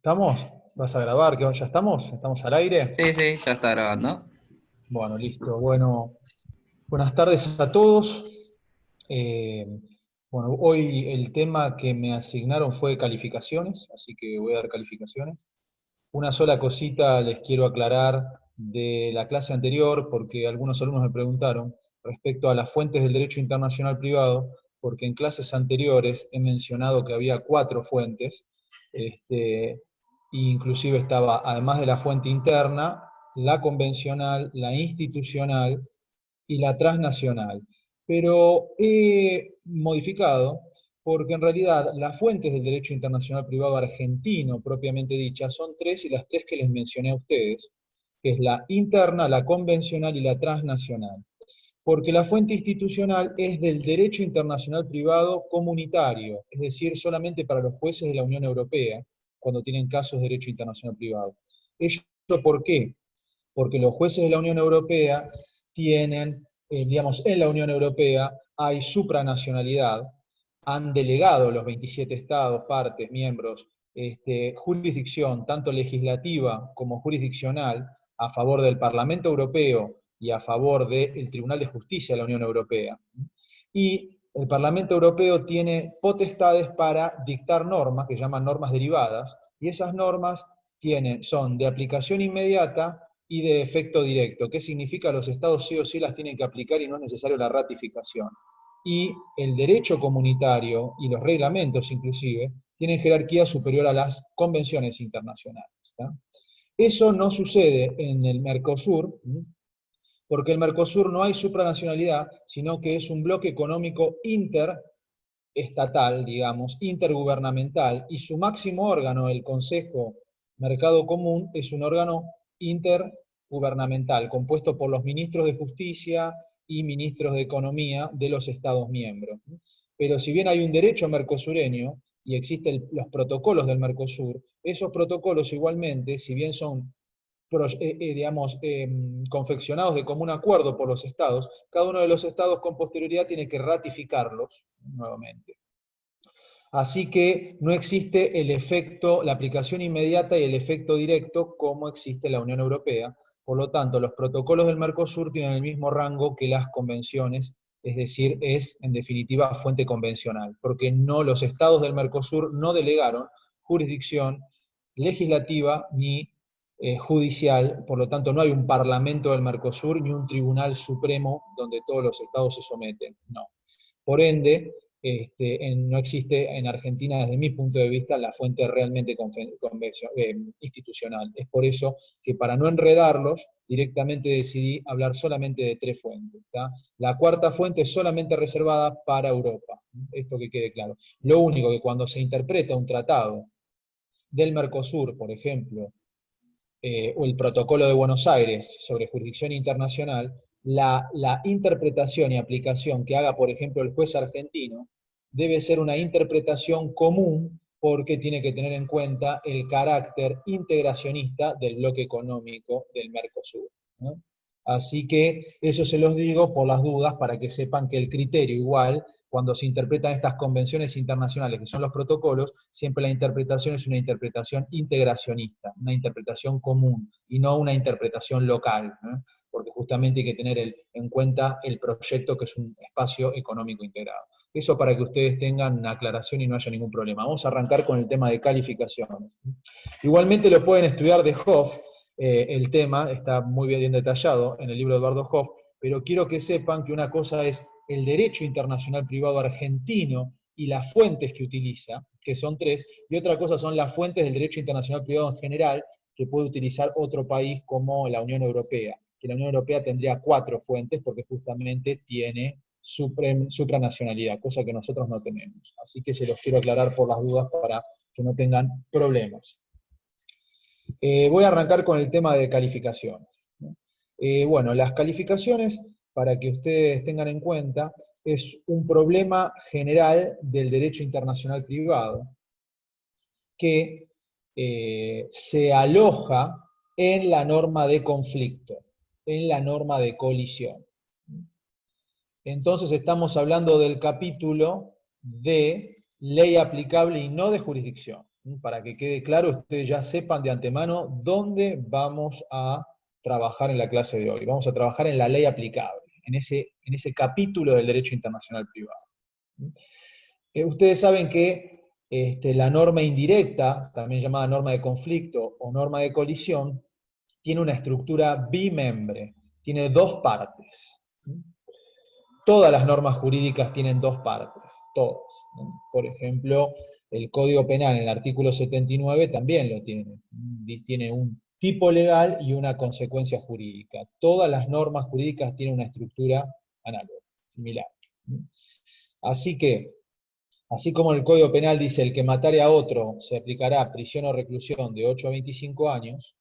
¿Estamos? ¿Vas a grabar? ¿Ya estamos? ¿Estamos al aire? Sí, sí, ya está grabando. Bueno, listo. Bueno, buenas tardes a todos. Eh, bueno, hoy el tema que me asignaron fue calificaciones, así que voy a dar calificaciones. Una sola cosita les quiero aclarar de la clase anterior, porque algunos alumnos me preguntaron respecto a las fuentes del derecho internacional privado, porque en clases anteriores he mencionado que había cuatro fuentes, este, inclusive estaba, además de la fuente interna, la convencional, la institucional y la transnacional. Pero he modificado porque en realidad las fuentes del derecho internacional privado argentino, propiamente dichas, son tres y las tres que les mencioné a ustedes, que es la interna, la convencional y la transnacional. Porque la fuente institucional es del derecho internacional privado comunitario, es decir, solamente para los jueces de la Unión Europea, cuando tienen casos de derecho internacional privado. ¿Eso por qué? Porque los jueces de la Unión Europea tienen, digamos, en la Unión Europea hay supranacionalidad, han delegado los 27 estados, partes, miembros, jurisdicción, tanto legislativa como jurisdiccional, a favor del Parlamento Europeo y a favor del Tribunal de Justicia de la Unión Europea. Y el Parlamento Europeo tiene potestades para dictar normas, que llaman normas derivadas, y esas normas son de aplicación inmediata y de efecto directo. ¿Qué significa? Los estados sí o sí las tienen que aplicar y no es necesario la ratificación. Y el derecho comunitario y los reglamentos inclusive tienen jerarquía superior a las convenciones internacionales. ¿Está? Eso no sucede en el Mercosur, porque en el Mercosur no hay supranacionalidad, sino que es un bloque económico interestatal, digamos, intergubernamental, y su máximo órgano, el Consejo Mercado Común, es un órgano intergubernamental, compuesto por los ministros de Justicia y ministros de Economía de los Estados miembros. Pero si bien hay un derecho mercosureño y existen los protocolos del Mercosur, esos protocolos igualmente, si bien son digamos, confeccionados de común acuerdo por los estados, cada uno de los estados con posterioridad tiene que ratificarlos nuevamente. Así que no existe el efecto, la aplicación inmediata y el efecto directo como existe en la Unión Europea. Por lo tanto, los protocolos del Mercosur tienen el mismo rango que las convenciones, es decir, es en definitiva fuente convencional, porque no, los estados del Mercosur no delegaron jurisdicción legislativa ni judicial, por lo tanto no hay un parlamento del Mercosur ni un tribunal supremo donde todos los estados se someten, no. Por ende, no existe en Argentina, desde mi punto de vista, la fuente realmente institucional. Es por eso que para no enredarlos, directamente decidí hablar solamente de tres fuentes. ¿Tá? La cuarta fuente es solamente reservada para Europa. Esto que quede claro. Lo único que cuando se interpreta un tratado del Mercosur, por ejemplo, o el Protocolo de Buenos Aires sobre jurisdicción internacional, la interpretación y aplicación que haga, por ejemplo, el juez argentino, debe ser una interpretación común porque tiene que tener en cuenta el carácter integracionista del bloque económico del Mercosur, ¿no? Así que eso se los digo por las dudas para que sepan que el criterio igual cuando se interpretan estas convenciones internacionales, que son los protocolos, siempre la interpretación es una interpretación integracionista, una interpretación común, y no una interpretación local, ¿no? Porque justamente hay que tener en cuenta el proyecto que es un espacio económico integrado. Eso para que ustedes tengan una aclaración y no haya ningún problema. Vamos a arrancar con el tema de calificaciones. Igualmente lo pueden estudiar de Hoff, el tema está muy bien detallado en el libro de Eduardo Hoff, pero quiero que sepan que una cosa es el derecho internacional privado argentino y las fuentes que utiliza, que son tres, y otra cosa son las fuentes del derecho internacional privado en general, que puede utilizar otro país como la Unión Europea, que la Unión Europea tendría cuatro fuentes porque justamente tiene supranacionalidad, cosa que nosotros no tenemos. Así que se los quiero aclarar por las dudas para que no tengan problemas. Voy a arrancar con el tema de calificaciones. Bueno, las calificaciones, para que ustedes tengan en cuenta, es un problema general del derecho internacional privado que se aloja en la norma de conflicto, en la norma de colisión. Entonces estamos hablando del capítulo de ley aplicable y no de jurisdicción. Para que quede claro, ustedes ya sepan de antemano dónde vamos a trabajar en la clase de hoy. Vamos a trabajar en la ley aplicable, en ese capítulo del derecho internacional privado. Ustedes saben que la norma indirecta, también llamada norma de conflicto o norma de colisión, tiene una estructura bimembre, tiene dos partes. Todas las normas jurídicas tienen dos partes, todas. Por ejemplo, el Código Penal en el artículo 79 también lo tiene. Tiene un tipo legal y una consecuencia jurídica. Todas las normas jurídicas tienen una estructura análoga, similar. Así que, así como el Código Penal dice el que matare a otro se aplicará prisión o reclusión de 8 a 25 años,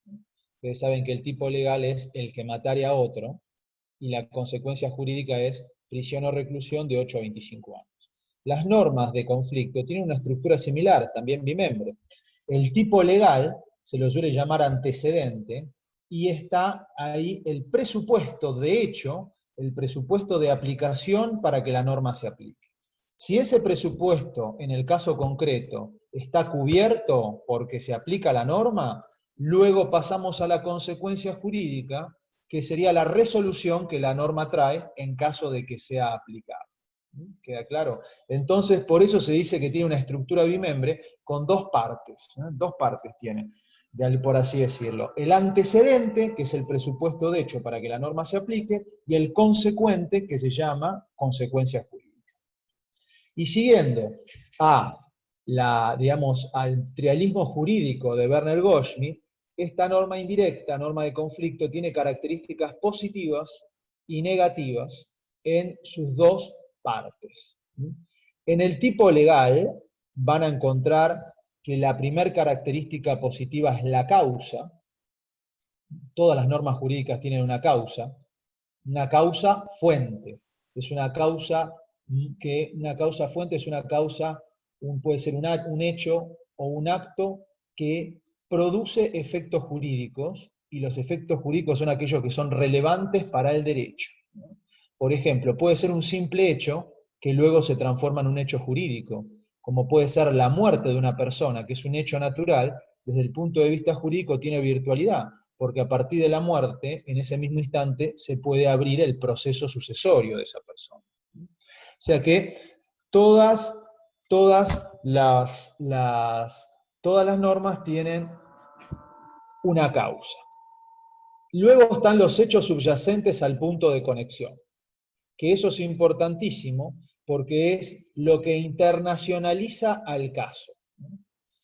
ustedes saben que el tipo legal es el que matare a otro, y la consecuencia jurídica es prisión o reclusión de 8 a 25 años. Las normas de conflicto tienen una estructura similar, también bimembre. El tipo legal se lo suele llamar antecedente, y está ahí el presupuesto de hecho, el presupuesto de aplicación para que la norma se aplique. Si ese presupuesto, en el caso concreto, está cubierto porque se aplica la norma, luego pasamos a la consecuencia jurídica, que sería la resolución que la norma trae en caso de que sea aplicada. ¿Queda claro? Entonces, por eso se dice que tiene una estructura bimembre con dos partes. Dos partes tiene, por así decirlo. El antecedente, que es el presupuesto de hecho para que la norma se aplique, y el consecuente, que se llama consecuencia jurídica. Y siguiendo digamos, al trialismo jurídico de Werner Goldschmidt, esta norma indirecta, norma de conflicto, tiene características positivas y negativas en sus dos partes. En el tipo legal van a encontrar que la primera característica positiva es la causa. Todas las normas jurídicas tienen una causa fuente. Es una causa fuente es una causa, puede ser un hecho o un acto que produce efectos jurídicos, y los efectos jurídicos son aquellos que son relevantes para el derecho. Por ejemplo, puede ser un simple hecho que luego se transforma en un hecho jurídico, como puede ser la muerte de una persona, que es un hecho natural, desde el punto de vista jurídico tiene virtualidad, porque a partir de la muerte, en ese mismo instante, se puede abrir el proceso sucesorio de esa persona. O sea que todas las normas tienen una causa. Luego están los hechos subyacentes al punto de conexión, que eso es importantísimo porque es lo que internacionaliza al caso.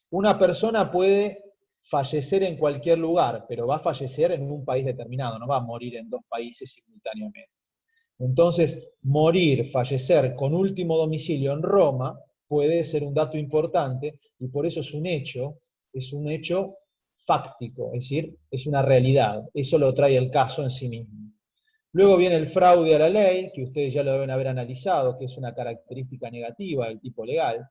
Una persona puede fallecer en cualquier lugar, pero va a fallecer en un país determinado, no va a morir en dos países simultáneamente. Entonces, fallecer con último domicilio en Roma puede ser un dato importante, y por eso es un hecho fáctico, es decir, es una realidad. Eso lo trae el caso en sí mismo. Luego viene el fraude a la ley, que ustedes ya lo deben haber analizado, que es una característica negativa del tipo legal,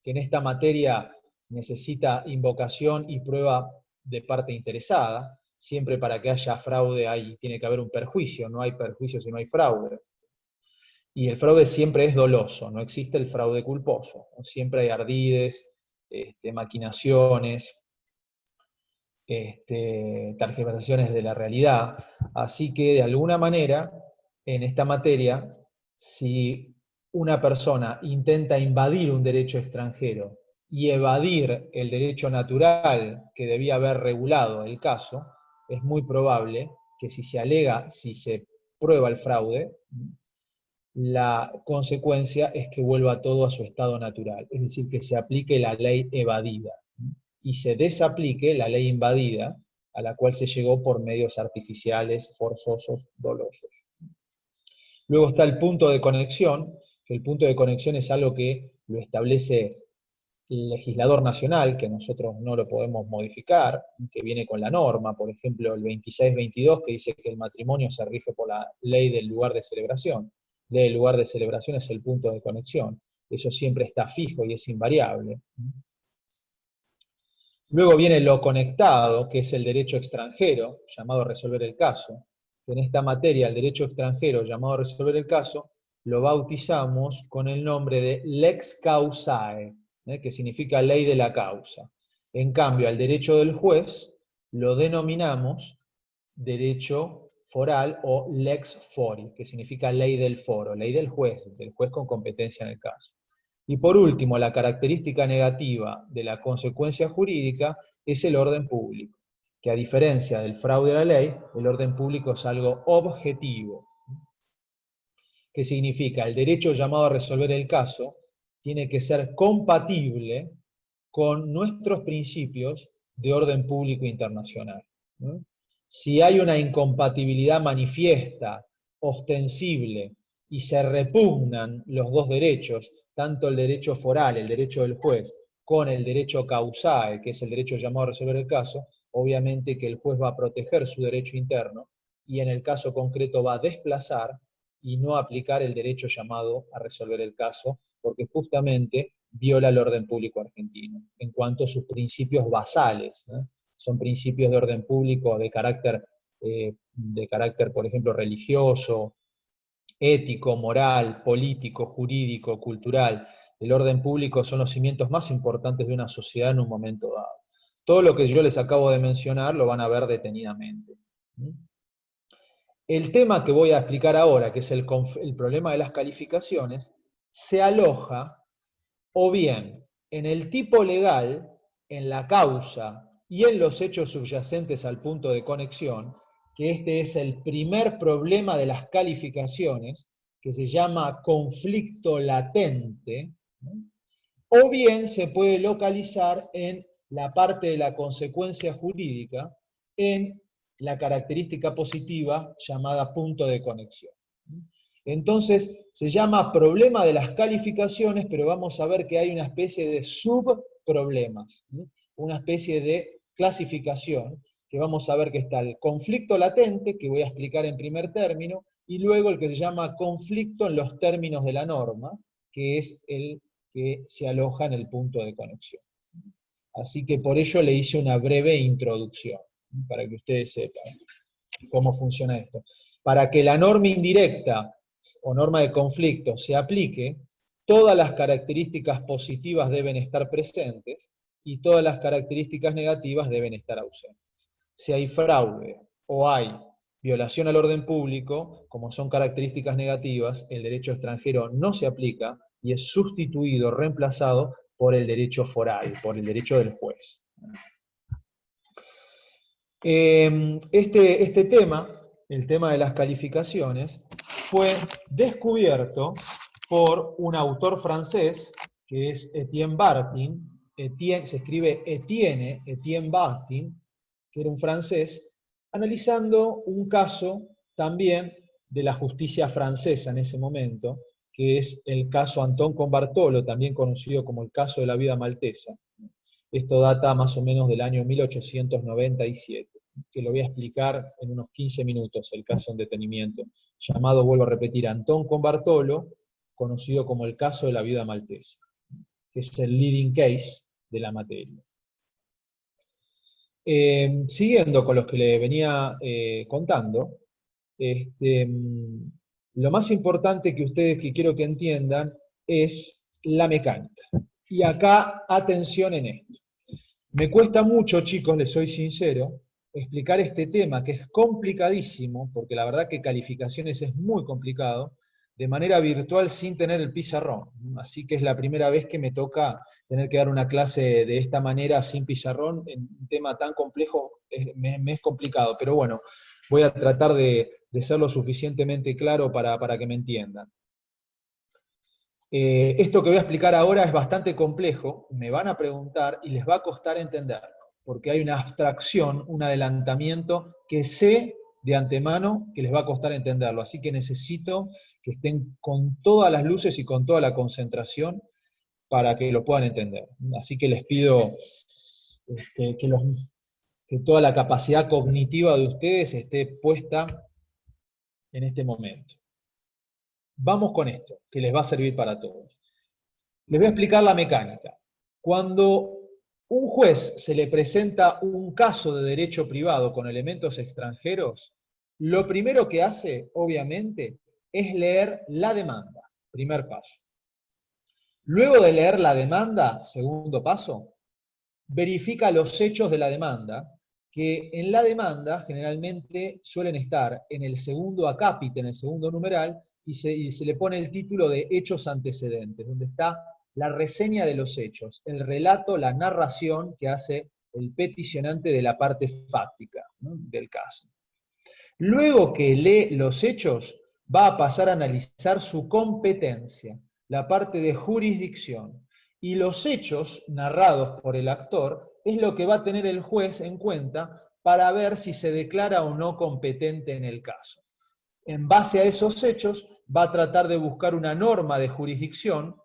que en esta materia necesita invocación y prueba de parte interesada. Siempre para que haya fraude tiene que haber un perjuicio, no hay perjuicio si no hay fraude. Y el fraude siempre es doloso, no existe el fraude culposo. Siempre hay ardides, maquinaciones, tergiversaciones de la realidad. Así que de alguna manera, en esta materia, si una persona intenta invadir un derecho extranjero y evadir el derecho natural que debía haber regulado el caso, es muy probable que si se prueba el fraude, la consecuencia es que vuelva todo a su estado natural, es decir, que se aplique la ley evadida y se desaplique la ley invadida, a la cual se llegó por medios artificiales, forzosos, dolosos. Luego está el punto de conexión, que el punto de conexión es algo que lo establece el legislador nacional, que nosotros no lo podemos modificar, que viene con la norma, por ejemplo el 2622, que dice que el matrimonio se rige por la ley del lugar de celebración. La ley del lugar de celebración es el punto de conexión. Eso siempre está fijo y es invariable. Luego viene lo conectado, que es el derecho extranjero, llamado a resolver el caso. En esta materia, el derecho extranjero, llamado a resolver el caso, lo bautizamos con el nombre de lex causae. que significa ley de la causa. En cambio, al derecho del juez lo denominamos derecho foral o lex fori, que significa ley del foro, ley del juez con competencia en el caso. Y por último, la característica negativa de la consecuencia jurídica es el orden público, que a diferencia del fraude a la ley, el orden público es algo objetivo, que significa el derecho llamado a resolver el caso tiene que ser compatible con nuestros principios de orden público internacional. Si hay una incompatibilidad manifiesta, ostensible, y se repugnan los dos derechos, tanto el derecho foral, el derecho del juez, con el derecho causae, que es el derecho llamado a resolver el caso, obviamente que el juez va a proteger su derecho interno, y en el caso concreto va a desplazar y no aplicar el derecho llamado a resolver el caso, porque justamente viola el orden público argentino, en cuanto a sus principios basales, ¿no? Son principios de orden público de carácter, por ejemplo, religioso, ético, moral, político, jurídico, cultural. El orden público son los cimientos más importantes de una sociedad en un momento dado. Todo lo que yo les acabo de mencionar lo van a ver detenidamente. El tema que voy a explicar ahora, que es el problema de las calificaciones, se aloja o bien en el tipo legal, en la causa y en los hechos subyacentes al punto de conexión, que este es el primer problema de las calificaciones, que se llama conflicto latente, ¿no? O bien se puede localizar en la parte de la consecuencia jurídica, en la característica positiva llamada punto de conexión. Entonces, se llama problema de las calificaciones, pero vamos a ver que hay una especie de subproblemas, una especie de clasificación, que vamos a ver que está el conflicto latente, que voy a explicar en primer término, y luego el que se llama conflicto en los términos de la norma, que es el que se aloja en el punto de conexión. Así que por ello le hice una breve introducción, para que ustedes sepan cómo funciona esto. Para que la norma indirecta o norma de conflicto se aplique, todas las características positivas deben estar presentes y todas las características negativas deben estar ausentes. Si hay fraude o hay violación al orden público, como son características negativas, el derecho extranjero no se aplica y es sustituido, reemplazado por el derecho foral, por el derecho del juez. Este tema, el tema de las calificaciones, fue descubierto por un autor francés, que es Etienne Bartin. Se escribe Etienne Bartin, que era un francés, analizando un caso también de la justicia francesa en ese momento, que es el caso Antón Combartolo, también conocido como el caso de la vida maltesa. Esto data más o menos del año 1897, que lo voy a explicar en unos 15 minutos, el caso en detenimiento, llamado, vuelvo a repetir, Antón Combartolo, conocido como el caso de la viuda maltesa, que es el leading case de la materia. Siguiendo con los que le venía contando, lo más importante que quiero que entiendan es la mecánica. Y acá, atención en esto. Me cuesta mucho, chicos, les soy sincero, explicar este tema, que es complicadísimo, porque la verdad que calificaciones es muy complicado, de manera virtual sin tener el pizarrón. Así que es la primera vez que me toca tener que dar una clase de esta manera sin pizarrón, en un tema tan complejo, me es complicado. Pero bueno, voy a tratar de ser lo suficientemente claro para que me entiendan. Esto que voy a explicar ahora es bastante complejo, me van a preguntar y les va a costar entenderlo, porque hay una abstracción, un adelantamiento que sé de antemano que les va a costar entenderlo, así que necesito que estén con todas las luces y con toda la concentración para que lo puedan entender. Así que les pido que toda la capacidad cognitiva de ustedes esté puesta en este momento. Vamos con esto, que les va a servir para todos. Les voy a explicar la mecánica. Cuando un juez se le presenta un caso de derecho privado con elementos extranjeros, lo primero que hace, obviamente, es leer la demanda. Primer paso. Luego de leer la demanda, segundo paso, verifica los hechos de la demanda, que en la demanda generalmente suelen estar en el segundo acápite, en el segundo numeral, y se le pone el título de hechos antecedentes, donde está la reseña de los hechos, el relato, la narración que hace el peticionante de la parte fáctica, ¿no?, del caso. Luego que lee los hechos, va a pasar a analizar su competencia, la parte de jurisdicción. Y los hechos narrados por el actor es lo que va a tener el juez en cuenta para ver si se declara o no competente en el caso. En base a esos hechos, va a tratar de buscar una norma de jurisdicción,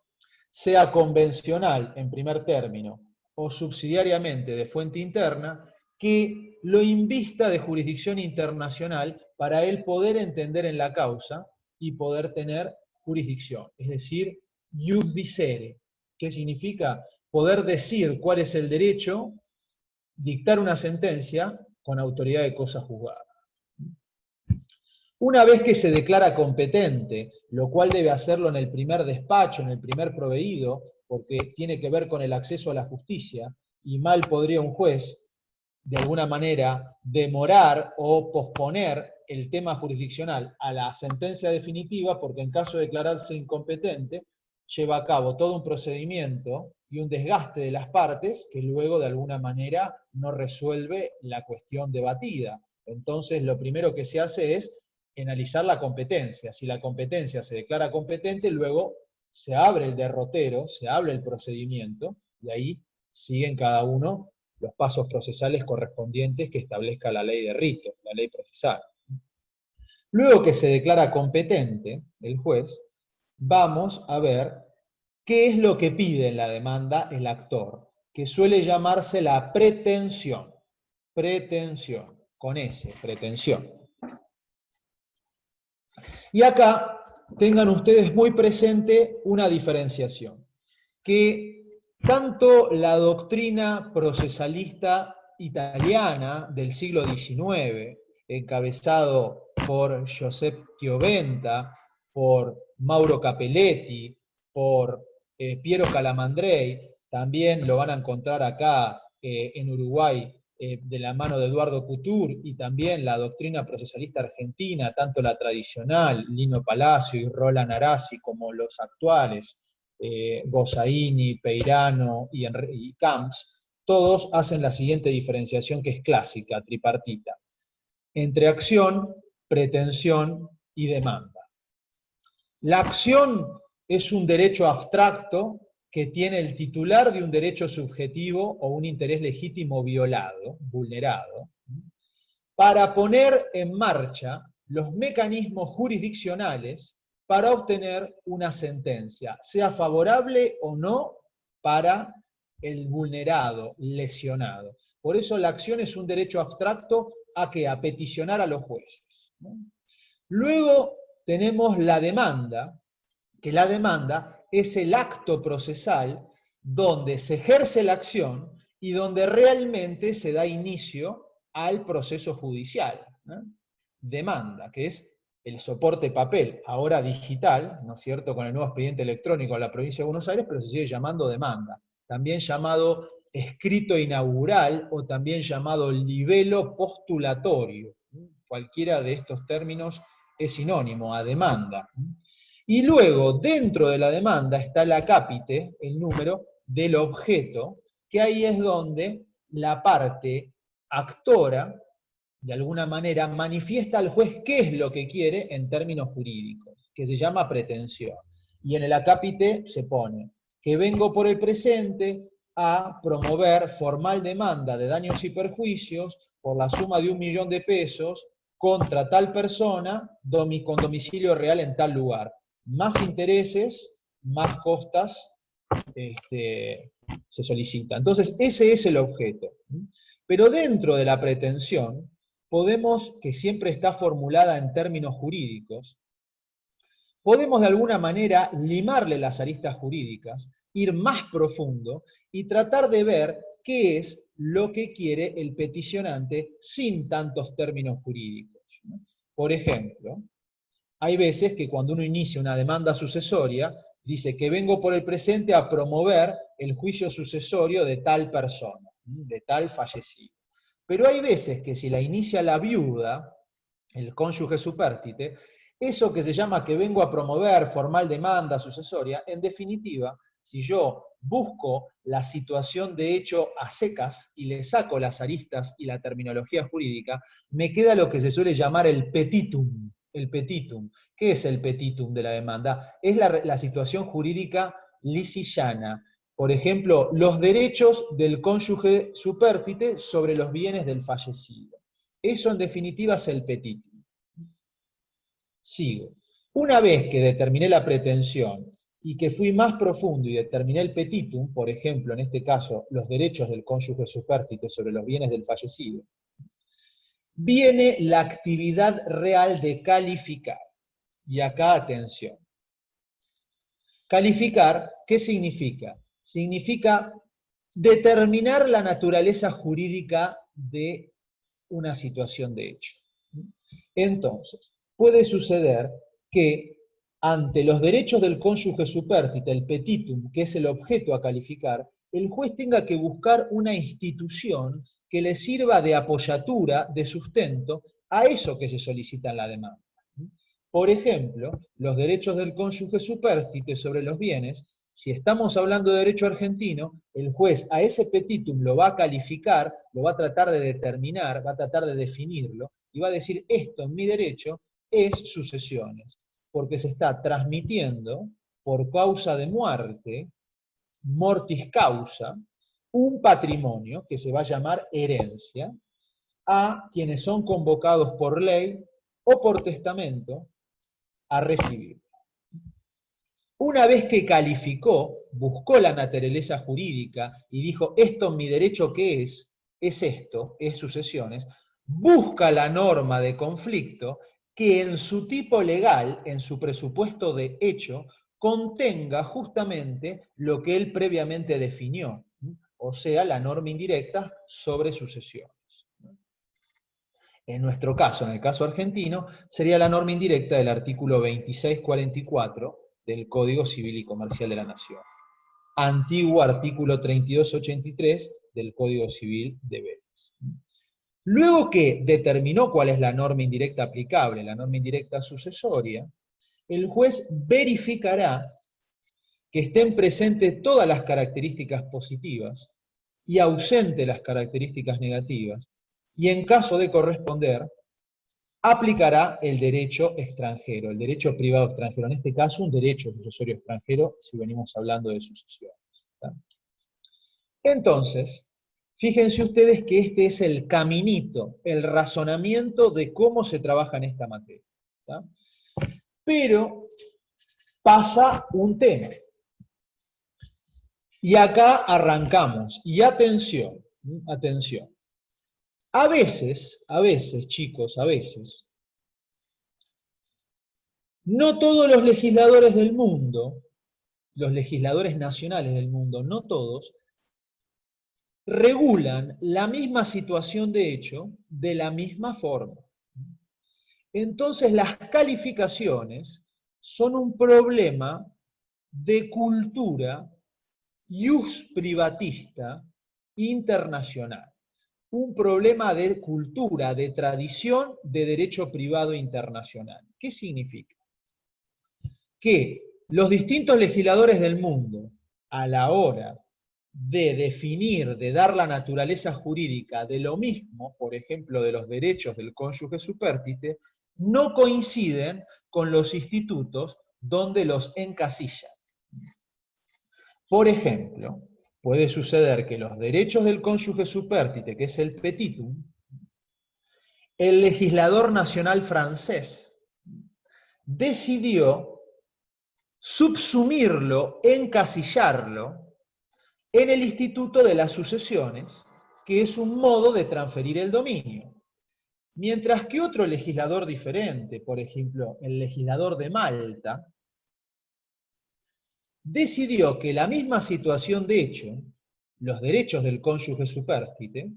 sea convencional en primer término o subsidiariamente de fuente interna, que lo invista de jurisdicción internacional para él poder entender en la causa y poder tener jurisdicción, es decir, ius dicere, que significa poder decir cuál es el derecho, dictar una sentencia con autoridad de cosa juzgada. Una vez que se declara competente, lo cual debe hacerlo en el primer despacho, en el primer proveído, porque tiene que ver con el acceso a la justicia, y mal podría un juez, de alguna manera, demorar o posponer el tema jurisdiccional a la sentencia definitiva, porque en caso de declararse incompetente, lleva a cabo todo un procedimiento y un desgaste de las partes que luego de alguna manera no resuelve la cuestión debatida. Entonces, lo primero que se hace es analizar la competencia. Si la competencia se declara competente, luego se abre el derrotero, se abre el procedimiento, y ahí siguen cada uno los pasos procesales correspondientes que establezca la ley de rito, la ley procesal. Luego que se declara competente el juez, vamos a ver qué es lo que pide en la demanda el actor, que suele llamarse la pretensión. Pretensión, con S, pretensión. Y acá tengan ustedes muy presente una diferenciación, que tanto la doctrina procesalista italiana del siglo XIX, encabezado por Giuseppe Chioventa, por Mauro Capelletti, por Piero Calamandrei, también lo van a encontrar acá en Uruguay de la mano de Eduardo Couture, y también la doctrina procesalista argentina, tanto la tradicional, Lino Palacio y Roland Arasi, como los actuales, Gossaini, Peirano y Camps, todos hacen la siguiente diferenciación que es clásica, tripartita, entre acción, pretensión y demanda. La acción es un derecho abstracto que tiene el titular de un derecho subjetivo o un interés legítimo violado, vulnerado, para poner en marcha los mecanismos jurisdiccionales para obtener una sentencia, sea favorable o no para el vulnerado, lesionado. Por eso la acción es un derecho abstracto a peticionar a los jueces, ¿no? Luego tenemos la demanda, que la demanda es el acto procesal donde se ejerce la acción y donde realmente se da inicio al proceso judicial, ¿no? Demanda, que es el soporte papel, ahora digital, ¿no es cierto?, con el nuevo expediente electrónico en la provincia de Buenos Aires, pero se sigue llamando demanda. También llamado escrito inaugural o también llamado libelo postulatorio. Cualquiera de estos términos es sinónimo a demanda. Y luego, dentro de la demanda, está el acápite, el número del objeto, que ahí es donde la parte actora, de alguna manera, manifiesta al juez qué es lo que quiere en términos jurídicos, que se llama pretensión. Y en el acápite se pone que vengo por el presente a promover formal demanda de daños y perjuicios por la suma de 1 millón de pesos contra tal persona con domicilio real en tal lugar. Más intereses, más costas se solicita. Entonces, ese es el objeto. Pero dentro de la pretensión, podemos, que siempre está formulada en términos jurídicos, podemos de alguna manera limarle las aristas jurídicas, ir más profundo y tratar de ver qué es lo que quiere el peticionante sin tantos términos jurídicos, ¿no? Por ejemplo, hay veces que cuando uno inicia una demanda sucesoria, Dice que vengo por el presente a promover el juicio sucesorio de tal persona, de tal fallecido. Pero hay veces que si la inicia la viuda, el cónyuge supérstite, eso que se llama que vengo a promover formal demanda sucesoria, en definitiva, si yo busco la situación de hecho a secas y le saco las aristas y la terminología jurídica, me queda lo que se suele llamar el petitum. El petitum. ¿Qué es el petitum de la demanda? Es la situación jurídica lisillana. Por ejemplo, los derechos del cónyuge supérstite sobre los bienes del fallecido. Eso en definitiva es el petitum. Sigo. Una vez que determiné la pretensión y que fui más profundo y determiné el petitum, por ejemplo, en este caso, los derechos del cónyuge supérstite sobre los bienes del fallecido, viene la actividad real de calificar. Y acá, atención. Calificar, ¿qué significa? Significa determinar la naturaleza jurídica de una situación de hecho. Entonces, puede suceder que ante los derechos del cónyuge supérstite, el petitum, que es el objeto a calificar, el juez tenga que buscar una institución que le sirva de apoyatura, de sustento, a eso que se solicita en la demanda. Por ejemplo, los derechos del cónyuge supérstite sobre los bienes, si estamos hablando de derecho argentino, el juez a ese petitum lo va a calificar, lo va a tratar de determinar, va a tratar de definirlo, y va a decir, esto en mi derecho es sucesiones, porque se está transmitiendo por causa de muerte, mortis causa, un patrimonio que se va a llamar herencia a quienes son convocados por ley o por testamento a recibir. Una vez que calificó, buscó la naturaleza jurídica y dijo, esto en mi derecho, ¿qué es? Es esto, es sucesiones, busca la norma de conflicto que en su tipo legal, en su presupuesto de hecho, contenga justamente lo que él previamente definió, o sea, la norma indirecta sobre sucesiones. En nuestro caso, en el caso argentino, sería la norma indirecta del artículo 2644 del Código Civil y Comercial de la Nación. Antiguo artículo 3283 del Código Civil de Vélez. Luego que determinó cuál es la norma indirecta aplicable, la norma indirecta sucesoria, el juez verificará que estén presentes todas las características positivas y ausente las características negativas, y en caso de corresponder, aplicará el derecho extranjero, el derecho privado extranjero, en este caso un derecho sucesorio extranjero, si venimos hablando de sucesiones. ¿Está? Entonces, fíjense ustedes que este es el caminito, el razonamiento de cómo se trabaja en esta materia. ¿Está? Pero pasa un tema. Y acá arrancamos. Y atención, atención. A veces, chicos, a veces, no todos los legisladores del mundo, los legisladores nacionales del mundo, no todos, regulan la misma situación de hecho de la misma forma. Entonces las calificaciones son un problema de cultura ius privatista internacional. Un problema de cultura, de tradición de derecho privado internacional. ¿Qué significa? Que los distintos legisladores del mundo, a la hora de definir, de dar la naturaleza jurídica de lo mismo, por ejemplo, de los derechos del cónyuge supérstite, no coinciden con los institutos donde los encasillan. Por ejemplo, puede suceder que los derechos del cónyuge supérstite, que es el petitum, el legislador nacional francés decidió subsumirlo, encasillarlo en el Instituto de las Sucesiones, que es un modo de transferir el dominio. Mientras que otro legislador diferente, por ejemplo, el legislador de Malta, decidió que la misma situación de hecho, los derechos del cónyuge supérstite,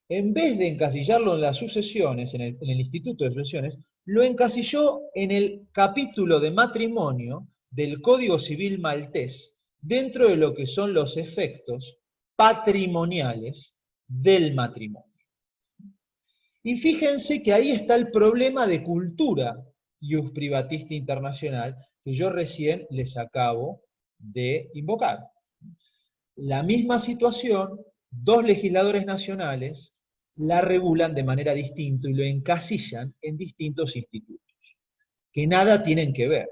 en vez de encasillarlo en las sucesiones, en el Instituto de Sucesiones, lo encasilló en el capítulo de matrimonio del Código Civil maltés dentro de lo que son los efectos patrimoniales del matrimonio. Y fíjense que ahí está el problema de cultura ius privatista internacional que yo recién les acabo de invocar. La misma situación, dos legisladores nacionales la regulan de manera distinta y lo encasillan en distintos institutos, que nada tienen que ver.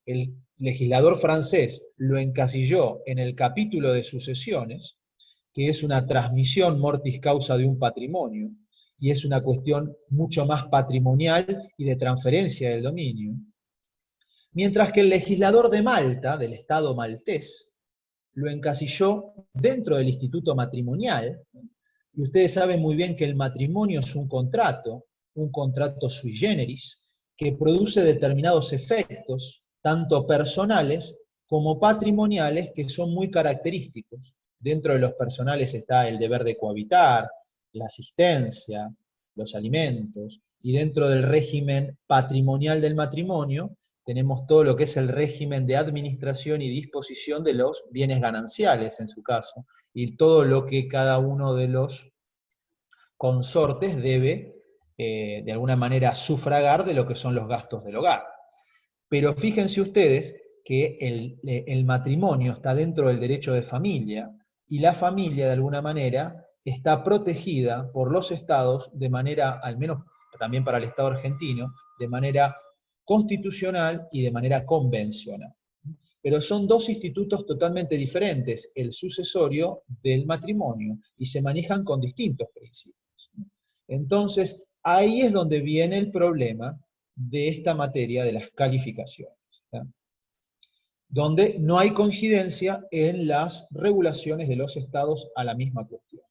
El legislador francés lo encasilló en el capítulo de sucesiones, que es una transmisión mortis causa de un patrimonio, y es una cuestión mucho más patrimonial y de transferencia del dominio. Mientras que el legislador de Malta, del Estado maltés, lo encasilló dentro del instituto matrimonial, y ustedes saben muy bien que el matrimonio es un contrato sui generis, que produce determinados efectos, tanto personales como patrimoniales, que son muy característicos. Dentro de los personales está el deber de cohabitar, la asistencia, los alimentos, y dentro del régimen patrimonial del matrimonio tenemos todo lo que es el régimen de administración y disposición de los bienes gananciales, en su caso, y todo lo que cada uno de los consortes debe, de alguna manera, sufragar de lo que son los gastos del hogar. Pero fíjense ustedes que el matrimonio está dentro del derecho de familia, y la familia, de alguna manera, está protegida por los estados de manera, al menos también para el Estado argentino, de manera constitucional y de manera convencional. Pero son dos institutos totalmente diferentes, el sucesorio del matrimonio, y se manejan con distintos principios. Entonces, ahí es donde viene el problema de esta materia de las calificaciones, ¿tá? Donde no hay coincidencia en las regulaciones de los estados a la misma cuestión.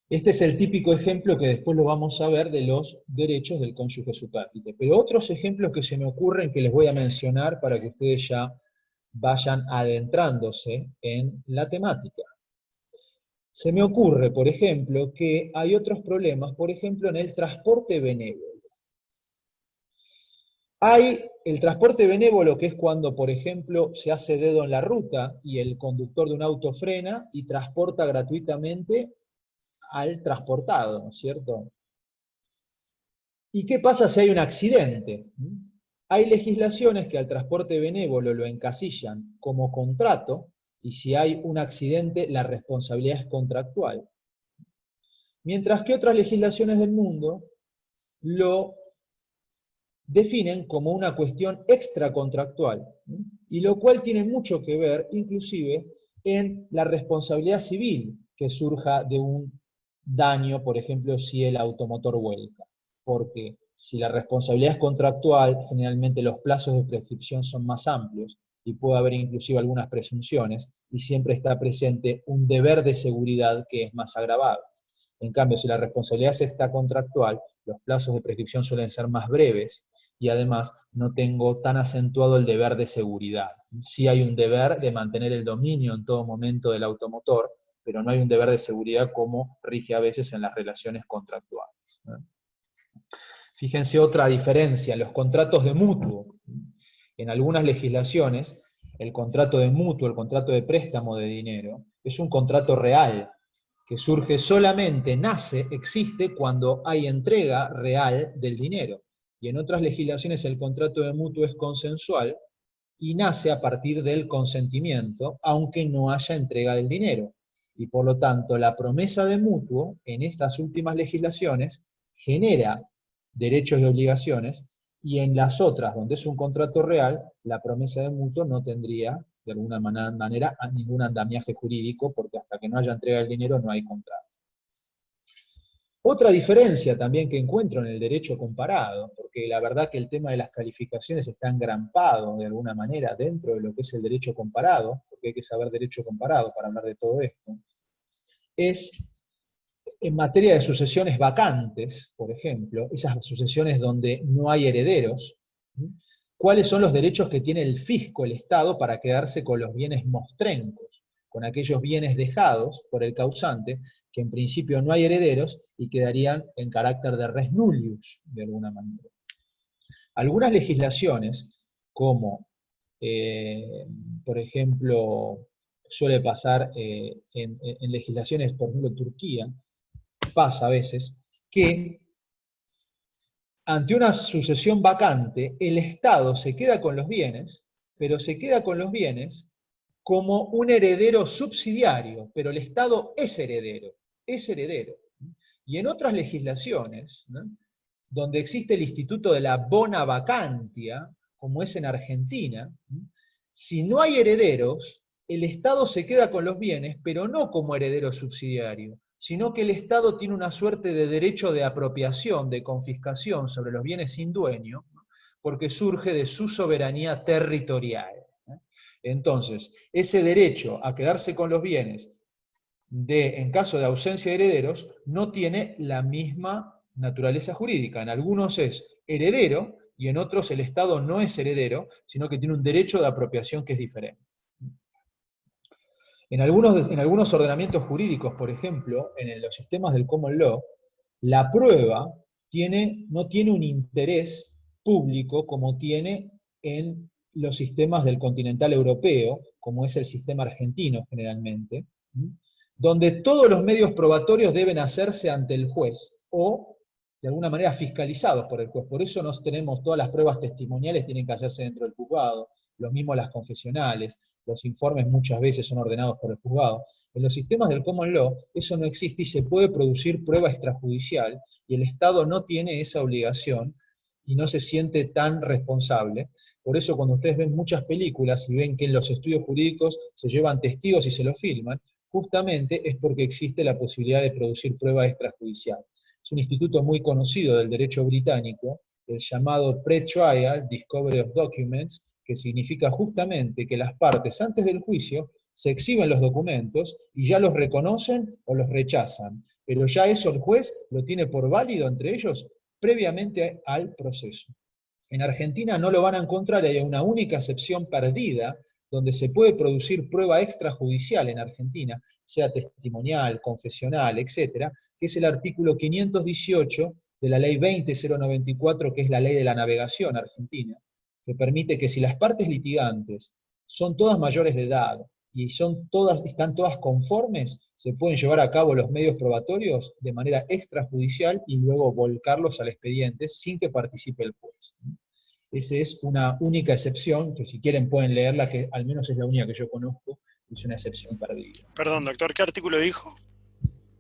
Este es el típico ejemplo que después lo vamos a ver de los derechos del cónyuge supérstite. Pero otros ejemplos que se me ocurren que les voy a mencionar para que ustedes ya vayan adentrándose en la temática. Se me ocurre, por ejemplo, que hay otros problemas, por ejemplo, en el transporte benévolo. Hay el transporte benévolo, que es cuando, por ejemplo, se hace dedo en la ruta y el conductor de un auto frena y transporta gratuitamente al transportado, ¿no es cierto? ¿Y qué pasa si hay un accidente? Hay legislaciones que al transporte benévolo lo encasillan como contrato, y si hay un accidente, la responsabilidad es contractual. Mientras que otras legislaciones del mundo lo definen como una cuestión extracontractual, y lo cual tiene mucho que ver, inclusive, en la responsabilidad civil que surja de un daño, por ejemplo, si el automotor vuelca. Porque si la responsabilidad es contractual, generalmente los plazos de prescripción son más amplios, y puede haber inclusive algunas presunciones, y siempre está presente un deber de seguridad que es más agravado. En cambio, si la responsabilidad es extracontractual, los plazos de prescripción suelen ser más breves, y además no tengo tan acentuado el deber de seguridad. Sí hay un deber de mantener el dominio en todo momento del automotor, pero no hay un deber de seguridad como rige a veces en las relaciones contractuales, ¿no? Fíjense otra diferencia, los contratos de mutuo. En algunas legislaciones, el contrato de mutuo, el contrato de préstamo de dinero, es un contrato real, que surge solamente, nace, existe cuando hay entrega real del dinero. Y en otras legislaciones el contrato de mutuo es consensual y nace a partir del consentimiento, aunque no haya entrega del dinero. Y por lo tanto, la promesa de mutuo en estas últimas legislaciones genera derechos y obligaciones, y en las otras, donde es un contrato real, la promesa de mutuo no tendría, de alguna manera, ningún andamiaje jurídico, porque hasta que no haya entrega del dinero no hay contrato. Otra diferencia también que encuentro en el derecho comparado, porque la verdad que el tema de las calificaciones está engrampado de alguna manera dentro de lo que es el derecho comparado, porque hay que saber derecho comparado para hablar de todo esto, es en materia de sucesiones vacantes, por ejemplo, esas sucesiones donde no hay herederos, ¿cuáles son los derechos que tiene el fisco, el Estado, para quedarse con los bienes mostrencos, con aquellos bienes dejados por el causante, que en principio no hay herederos y quedarían en carácter de res nullius, de alguna manera? Algunas legislaciones como, por ejemplo, suele pasar en legislaciones, por ejemplo, Turquía, pasa a veces, que ante una sucesión vacante, el Estado se queda con los bienes, pero se queda con los bienes como un heredero subsidiario, pero el Estado es heredero, es heredero. Y en otras legislaciones, ¿no?, donde existe el instituto de la bona vacantia, como es en Argentina, ¿no?, si no hay herederos, el Estado se queda con los bienes, pero no como heredero subsidiario, sino que el Estado tiene una suerte de derecho de apropiación, de confiscación sobre los bienes sin dueño, ¿no?, porque surge de su soberanía territorial. Entonces, ese derecho a quedarse con los bienes en caso de ausencia de herederos no tiene la misma naturaleza jurídica. En algunos es heredero y en otros el Estado no es heredero, sino que tiene un derecho de apropiación que es diferente. En algunos ordenamientos jurídicos, por ejemplo, en los sistemas del common law, la prueba no tiene un interés público como tiene en los sistemas del continental europeo, como es el sistema argentino generalmente, donde todos los medios probatorios deben hacerse ante el juez o de alguna manera fiscalizados por el juez. Por eso todas las pruebas testimoniales tienen que hacerse dentro del juzgado, lo mismo las confesionales, los informes muchas veces son ordenados por el juzgado. En los sistemas del common law eso no existe y se puede producir prueba extrajudicial y el Estado no tiene esa obligación y no se siente tan responsable. Por eso cuando ustedes ven muchas películas y ven que en los estudios jurídicos se llevan testigos y se los filman, justamente es porque existe la posibilidad de producir prueba extrajudicial. Es un instituto muy conocido del derecho británico, el llamado Pre-Trial Discovery of Documents, que significa justamente que las partes antes del juicio se exhiben los documentos y ya los reconocen o los rechazan, pero ya eso el juez lo tiene por válido entre ellos previamente al proceso. En Argentina no lo van a encontrar, hay una única excepción perdida donde se puede producir prueba extrajudicial en Argentina, sea testimonial, confesional, etcétera, que es el artículo 518 de la ley 20094, que es la ley de la navegación argentina, que permite que si las partes litigantes son todas mayores de edad y están todas conformes, se pueden llevar a cabo los medios probatorios de manera extrajudicial y luego volcarlos al expediente sin que participe el juez. Esa es una única excepción, que si quieren pueden leerla, que al menos es la única que yo conozco, es una excepción perdida. Perdón, doctor, ¿qué artículo dijo?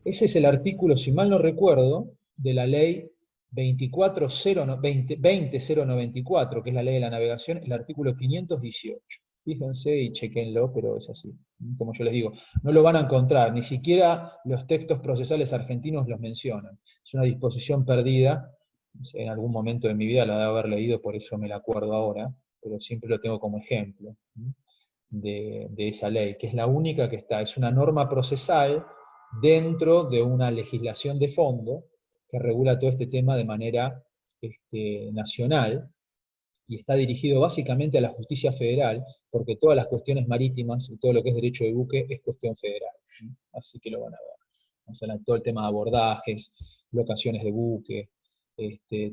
Ese es el artículo, si mal no recuerdo, de la ley 20094, que es la ley de la navegación, el artículo 518. Fíjense y chequenlo, pero es así. Como yo les digo, no lo van a encontrar, ni siquiera los textos procesales argentinos los mencionan. Es una disposición perdida, en algún momento de mi vida la debo haber leído, por eso me la acuerdo ahora, pero siempre lo tengo como ejemplo de esa ley, que es la única que está, es una norma procesal dentro de una legislación de fondo que regula todo este tema de manera nacional, y está dirigido básicamente a la justicia federal, porque todas las cuestiones marítimas y todo lo que es derecho de buque es cuestión federal. Así que lo van a ver. O sea, todo el tema de abordajes, locaciones de buque,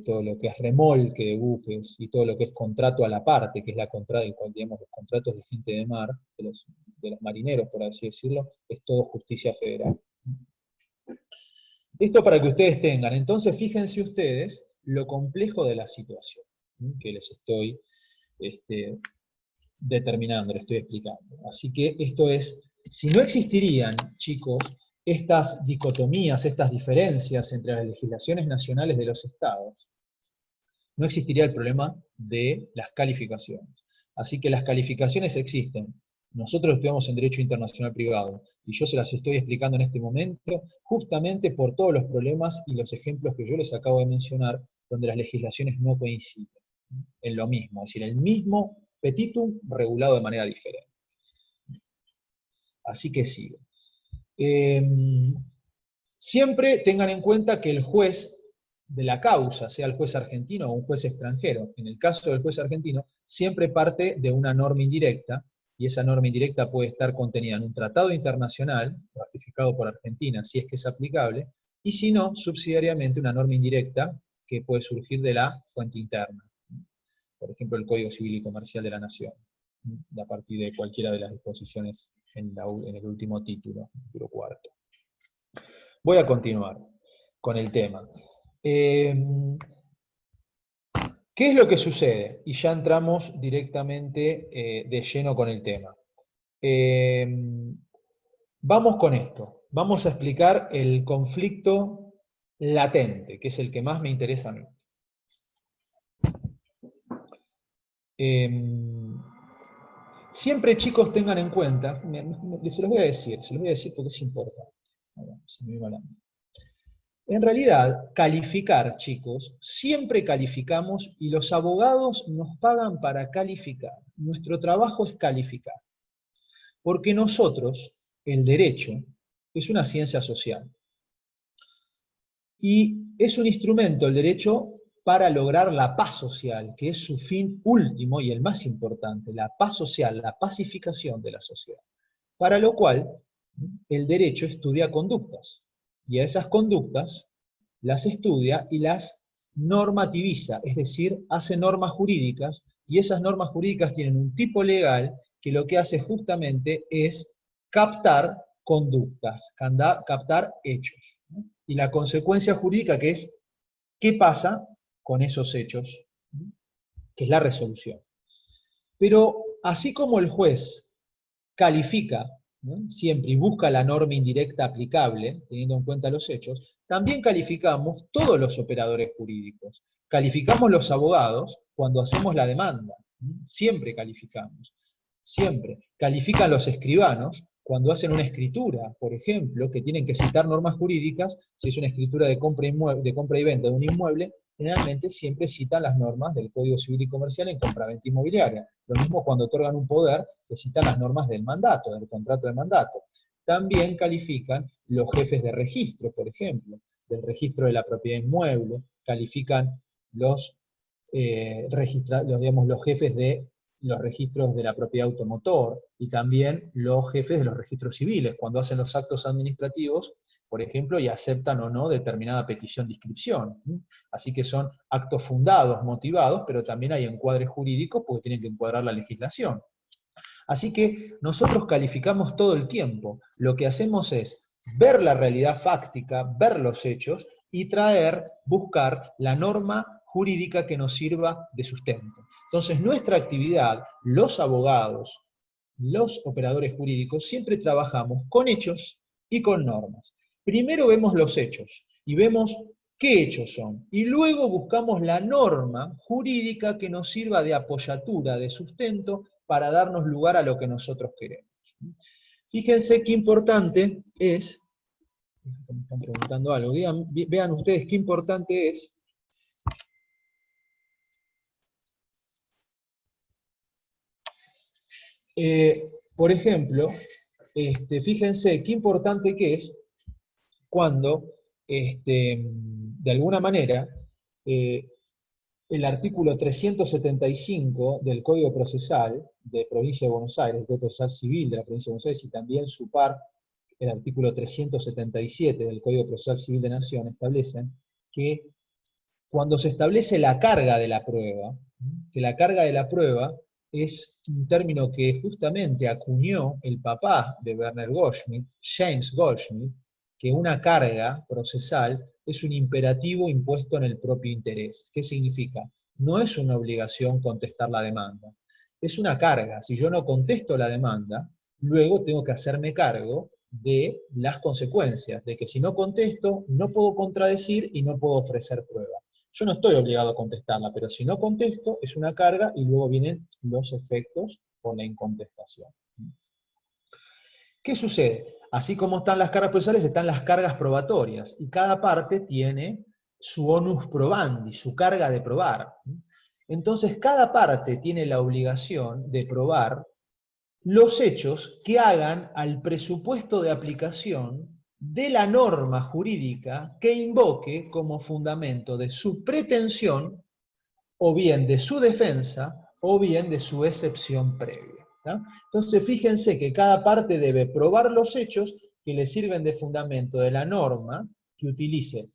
todo lo que es remolque de buques y todo lo que es contrato a la parte, que es digamos, los contratos de gente de mar, de los marineros, por así decirlo, es todo justicia federal. Esto para que ustedes tengan. Entonces, fíjense ustedes lo complejo de la situación que les estoy determinando, les estoy explicando. Así que esto es, si no existirían, chicos, estas dicotomías, estas diferencias entre las legislaciones nacionales de los estados, no existiría el problema de las calificaciones. Así que las calificaciones existen. Nosotros estudiamos en Derecho Internacional Privado, y yo se las estoy explicando en este momento justamente por todos los problemas y los ejemplos que yo les acabo de mencionar, donde las legislaciones no coinciden en lo mismo, es decir, el mismo petitum regulado de manera diferente. Así que sigo. Siempre tengan en cuenta que el juez de la causa, sea el juez argentino o un juez extranjero, en el caso del juez argentino, siempre parte de una norma indirecta, y esa norma indirecta puede estar contenida en un tratado internacional, ratificado por Argentina, si es que es aplicable, y si no, subsidiariamente una norma indirecta que puede surgir de la fuente interna. por ejemplo el Código Civil y Comercial de la Nación, a partir de cualquiera de las disposiciones en el último título cuarto. Voy a continuar con el tema. ¿Qué es lo que sucede? Y ya entramos directamente de lleno con el tema. Vamos con esto. Vamos a explicar el conflicto latente, que es el que más me interesa a mí. Siempre, chicos, tengan en cuenta, se los voy a decir porque es importante. Se me vino a la mente. En realidad, calificar, chicos, siempre calificamos y los abogados nos pagan para calificar. Nuestro trabajo es calificar. Porque nosotros, el derecho, es una ciencia social. Y es un instrumento, el derecho, para lograr la paz social, que es su fin último y el más importante, la paz social, la pacificación de la sociedad. Para lo cual, el derecho estudia conductas. Y a esas conductas las estudia y las normativiza, es decir, hace normas jurídicas, y esas normas jurídicas tienen un tipo legal que lo que hace justamente es captar conductas, captar hechos. Y la consecuencia jurídica que es, ¿qué pasa con esos hechos? Que es la resolución. Pero así como el juez califica, ¿no?, siempre y busca la norma indirecta aplicable, teniendo en cuenta los hechos, también calificamos todos los operadores jurídicos. Calificamos los abogados cuando hacemos la demanda, siempre calificamos, siempre. Califican los escribanos cuando hacen una escritura, por ejemplo, que tienen que citar normas jurídicas. Si es una escritura de compra y venta de un inmueble, generalmente siempre citan las normas del Código Civil y Comercial en compraventa inmobiliaria. Lo mismo cuando otorgan un poder, se citan las normas del mandato, del contrato de mandato. También califican los jefes de registro, por ejemplo, del registro de la propiedad inmueble, califican los jefes de los registros de la propiedad automotor, y también los jefes de los registros civiles, cuando hacen los actos administrativos, por ejemplo, y aceptan o no determinada petición de inscripción. Así que son actos fundados, motivados, pero también hay encuadres jurídicos porque tienen que encuadrar la legislación. Así que nosotros calificamos todo el tiempo. Lo que hacemos es ver la realidad fáctica, ver los hechos y buscar la norma jurídica que nos sirva de sustento. Entonces, nuestra actividad, los abogados, los operadores jurídicos, siempre trabajamos con hechos y con normas. Primero vemos los hechos y vemos qué hechos son, y luego buscamos la norma jurídica que nos sirva de apoyatura, de sustento, para darnos lugar a lo que nosotros queremos. Fíjense qué importante es, me están preguntando algo, vean ustedes qué importante es por ejemplo, fíjense qué importante que es cuando, de alguna manera, el artículo 375 del Código Procesal de Provincia de Buenos Aires, el Código Procesal Civil de la Provincia de Buenos Aires, y también su par, el artículo 377 del Código Procesal Civil de Nación, establecen que cuando se establece la carga de la prueba, que la carga de la prueba es un término que justamente acuñó el papá de Werner Goldschmidt, James Goldschmidt, que una carga procesal es un imperativo impuesto en el propio interés. ¿Qué significa? No es una obligación contestar la demanda, es una carga. Si yo no contesto la demanda, luego tengo que hacerme cargo de las consecuencias, de que si no contesto, no puedo contradecir y no puedo ofrecer prueba. Yo no estoy obligado a contestarla, pero si no contesto, es una carga y luego vienen los efectos por la incontestación. ¿Qué sucede? Así como están las cargas procesales, están las cargas probatorias, y cada parte tiene su onus probandi, su carga de probar. Entonces, cada parte tiene la obligación de probar los hechos que hagan al presupuesto de aplicación de la norma jurídica que invoque como fundamento de su pretensión, o bien de su defensa, o bien de su excepción previa, ¿no? Entonces, fíjense que cada parte debe probar los hechos que le sirven de fundamento de la norma que utilice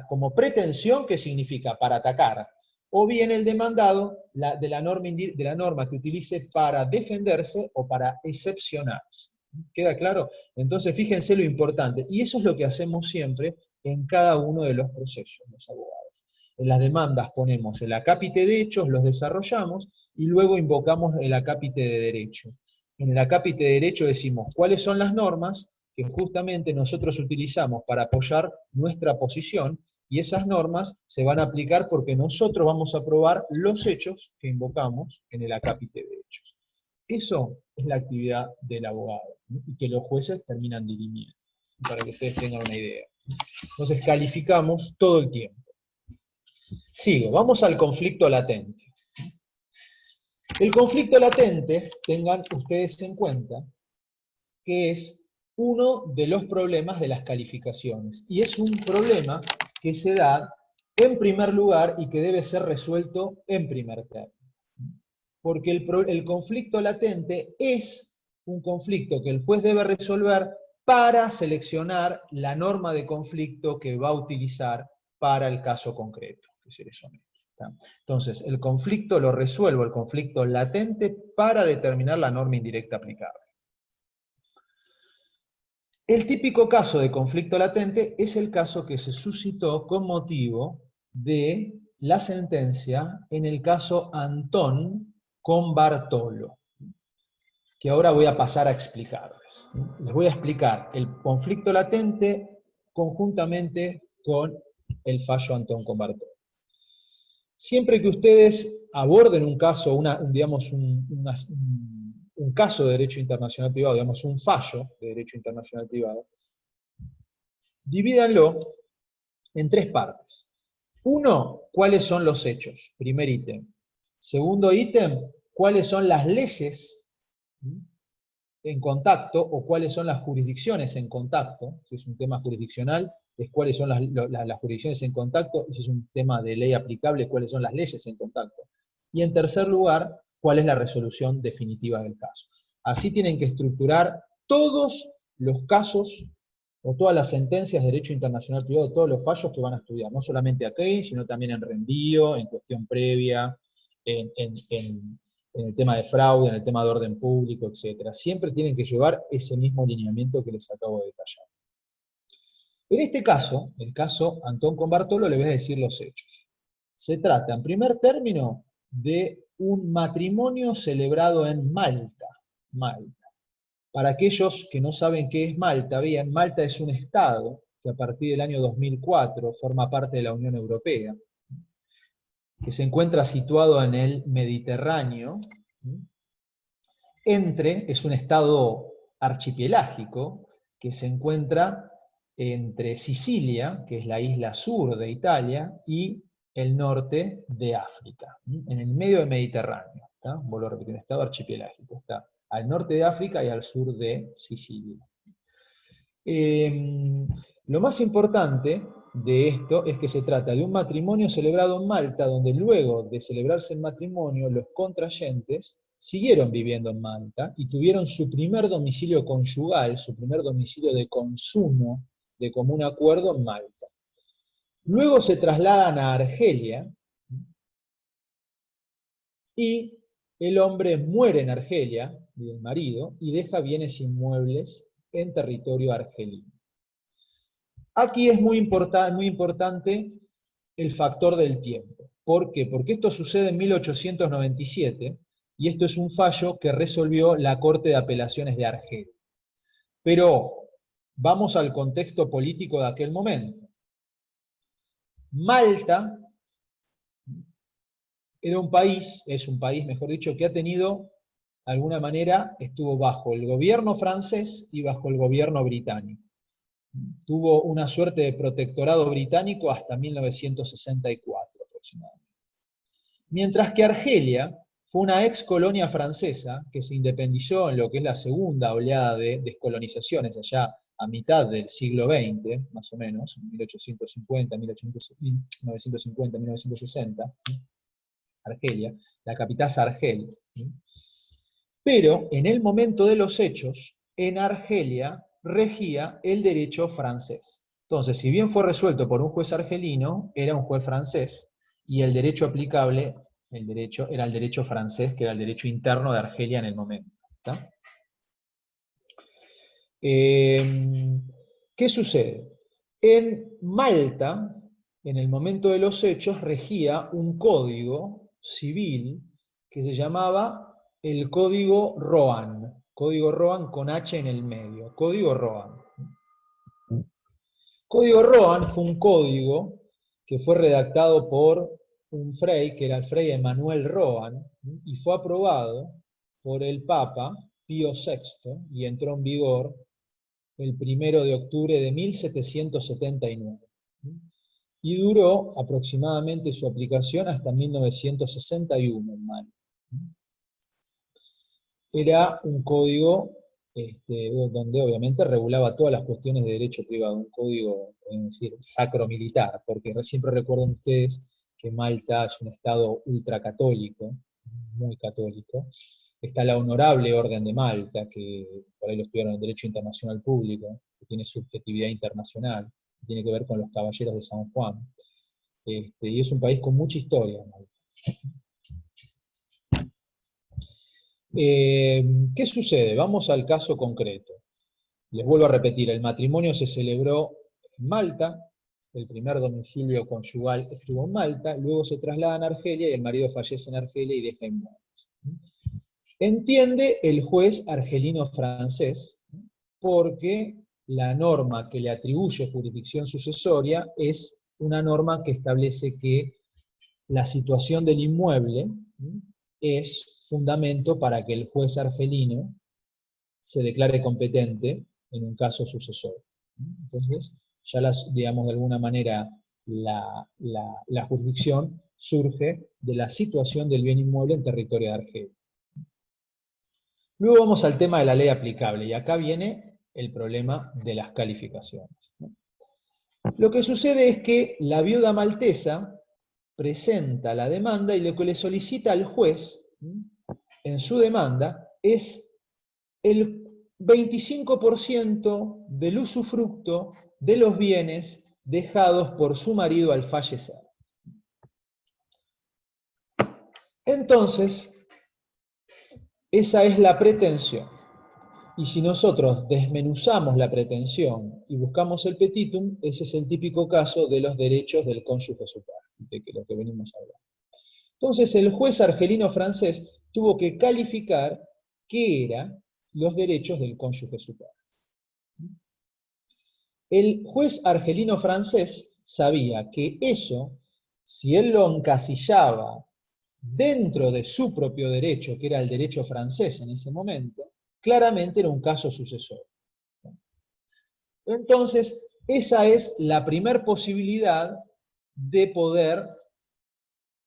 como pretensión, ¿qué significa? Para atacar. o bien el demandado de la norma que utilice para defenderse o para excepcionarse. ¿Queda claro? Entonces fíjense lo importante, y eso es lo que hacemos siempre en cada uno de los procesos, los abogados. En las demandas ponemos el acápite de hechos, los desarrollamos, y luego invocamos el acápite de derecho. En el acápite de derecho decimos cuáles son las normas que justamente nosotros utilizamos para apoyar nuestra posición, y esas normas se van a aplicar porque nosotros vamos a probar los hechos que invocamos en el acápite de hechos. Eso es la actividad del abogado, ¿no? Y que los jueces terminan dirimiendo, para que ustedes tengan una idea. Entonces calificamos todo el tiempo. Sigo, vamos al conflicto latente. El conflicto latente, tengan ustedes en cuenta, que es uno de los problemas de las calificaciones. Y es un problema que se da en primer lugar y que debe ser resuelto en primer término. Porque el conflicto latente es un conflicto que el juez debe resolver para seleccionar la norma de conflicto que va a utilizar para el caso concreto que se le somete. Entonces, el conflicto lo resuelvo, el conflicto latente, para determinar la norma indirecta aplicable. El típico caso de conflicto latente es el caso que se suscitó con motivo de la sentencia en el caso Antón con Bartolo, que ahora voy a pasar a explicarles. Les voy a explicar el conflicto latente conjuntamente con el fallo Antón con Bartolo. Siempre que ustedes aborden un caso, digamos un caso de derecho internacional privado, digamos un fallo de derecho internacional privado, divídanlo en tres partes. Uno, ¿cuáles son los hechos? Primer ítem. Segundo ítem, ¿cuáles son las leyes en contacto o cuáles son las jurisdicciones en contacto? Si es un tema jurisdiccional, es cuáles son las jurisdicciones en contacto, y si es un tema de ley aplicable, cuáles son las leyes en contacto. Y en tercer lugar, cuál es la resolución definitiva del caso. Así tienen que estructurar todos los casos o todas las sentencias de derecho internacional privado, todos los fallos que van a estudiar, no solamente aquí, sino también en reenvío, en cuestión previa, en el tema de fraude, en el tema de orden público, etc. Siempre tienen que llevar ese mismo lineamiento que les acabo de detallar. En este caso, el caso Antón con Bartolo, le voy a decir los hechos. Se trata, en primer término, de un matrimonio celebrado en Malta. Malta. Para aquellos que no saben qué es Malta, bien, Malta es un estado que a partir del año 2004 forma parte de la Unión Europea, que se encuentra situado en el Mediterráneo, es un estado archipelágico que se encuentra entre Sicilia, que es la isla sur de Italia, y el norte de África, en el medio del Mediterráneo. Vuelvo a repetir, un estado archipelágico. Está al norte de África y al sur de Sicilia. Lo más importante de esto es que se trata de un matrimonio celebrado en Malta, donde luego de celebrarse el matrimonio, los contrayentes siguieron viviendo en Malta y tuvieron su primer domicilio conyugal, su primer domicilio de consumo de común acuerdo en Malta. Luego se trasladan a Argelia y el hombre muere en Argelia, el marido, y deja bienes inmuebles en territorio argelino. Aquí es muy importante el factor del tiempo. ¿Por qué? Porque esto sucede en 1897 y esto es un fallo que resolvió la Corte de Apelaciones de Argelia. Pero vamos al contexto político de aquel momento. Malta era un país, es un país, mejor dicho, que ha tenido, de alguna manera, estuvo bajo el gobierno francés y bajo el gobierno británico. Tuvo una suerte de protectorado británico hasta 1964 aproximadamente. Mientras que Argelia fue una ex colonia francesa que se independizó en lo que es la segunda oleada de descolonizaciones allá a mitad del siglo XX, más o menos, 1850, 1950, 1960, Argelia, la capital es Argel. Pero en el momento de los hechos, en Argelia regía el derecho francés. Entonces, si bien fue resuelto por un juez argelino, era un juez francés, y el derecho aplicable era el derecho francés, que era el derecho interno de Argelia en el momento. ¿Está? ¿Qué sucede? En Malta, en el momento de los hechos, regía un código civil que se llamaba el Código Roan con H en el medio, Código Roan. Código Roan fue un código que fue redactado por un frey, que era el frey Emanuel Roan, y fue aprobado por el Papa Pío VI, y entró en vigor el 1 de octubre de 1779. Y duró aproximadamente su aplicación hasta 1961 en Malta. Era un código donde obviamente regulaba todas las cuestiones de derecho privado, un código, es decir, sacro-militar, porque siempre recuerden ustedes que Malta es un estado ultracatólico, muy católico. Está la Honorable Orden de Malta, que por ahí lo estudiaron en Derecho Internacional Público, que tiene subjetividad internacional, que tiene que ver con los Caballeros de San Juan. Y es un país con mucha historia, Malta. ¿Qué sucede? Vamos al caso concreto. Les vuelvo a repetir, el matrimonio se celebró en Malta, el primer domicilio conyugal estuvo en Malta, luego se trasladan a Argelia y el marido fallece en Argelia y deja inmuebles. Entiende el juez argelino francés porque la norma que le atribuye jurisdicción sucesoria es una norma que establece que la situación del inmueble es fundamento para que el juez argelino se declare competente en un caso sucesorio. Entonces, ya digamos, de alguna manera, la jurisdicción surge de la situación del bien inmueble en territorio de Argelia. Luego vamos al tema de la ley aplicable, y acá viene el problema de las calificaciones. Lo que sucede es que la viuda maltesa presenta la demanda y lo que le solicita al juez en su demanda es el 25% del usufructo de los bienes dejados por su marido al fallecer. Entonces, esa es la pretensión. Y si nosotros desmenuzamos la pretensión y buscamos el petitum, ese es el típico caso de los derechos del cónyuge supérstite, que es lo que venimos hablando. Entonces, el juez argelino francés tuvo que calificar qué eran los derechos del cónyuge supérstite. El juez argelino francés sabía que eso, si él lo encasillaba dentro de su propio derecho, que era el derecho francés en ese momento, claramente era un caso sucesorio. Entonces, esa es la primer posibilidad de poder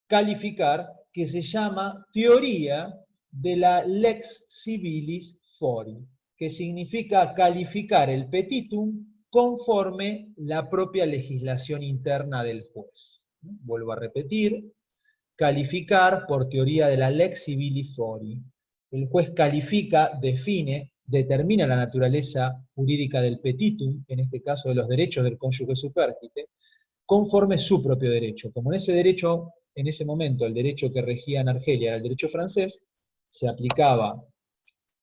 calificar, que se llama teoría de la lex civilis fori, que significa calificar el petitum conforme la propia legislación interna del juez. Vuelvo a repetir, calificar por teoría de la lex civilis fori. El juez califica, define, determina la naturaleza jurídica del petitum, en este caso de los derechos del cónyuge supérstite, conforme su propio derecho. Como en ese derecho, en ese momento, el derecho que regía en Argelia era el derecho francés, se aplicaba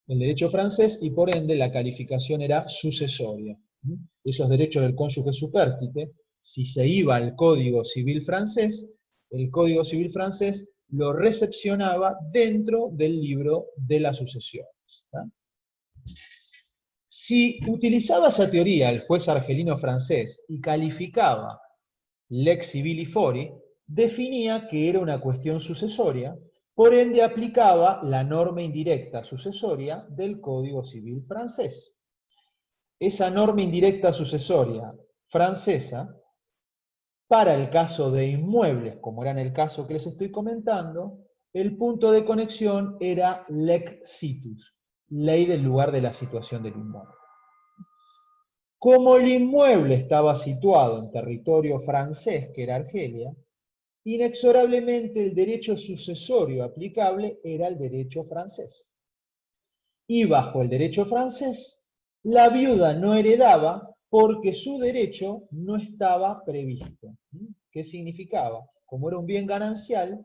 el derecho francés y por ende la calificación era sucesoria. Esos derechos del cónyuge supérstite, si se iba al Código Civil francés, el Código Civil francés lo recepcionaba dentro del libro de las sucesiones. Si utilizaba esa teoría el juez argelino francés y calificaba lex civili fori, definía que era una cuestión sucesoria, por ende aplicaba la norma indirecta sucesoria del Código Civil francés. Esa norma indirecta sucesoria francesa, para el caso de inmuebles, como era en el caso que les estoy comentando, el punto de conexión era lex situs, ley del lugar de la situación del inmueble. Como el inmueble estaba situado en territorio francés, que era Argelia, inexorablemente el derecho sucesorio aplicable era el derecho francés. Y bajo el derecho francés, la viuda no heredaba porque su derecho no estaba previsto. ¿Qué significaba? como era un bien ganancial,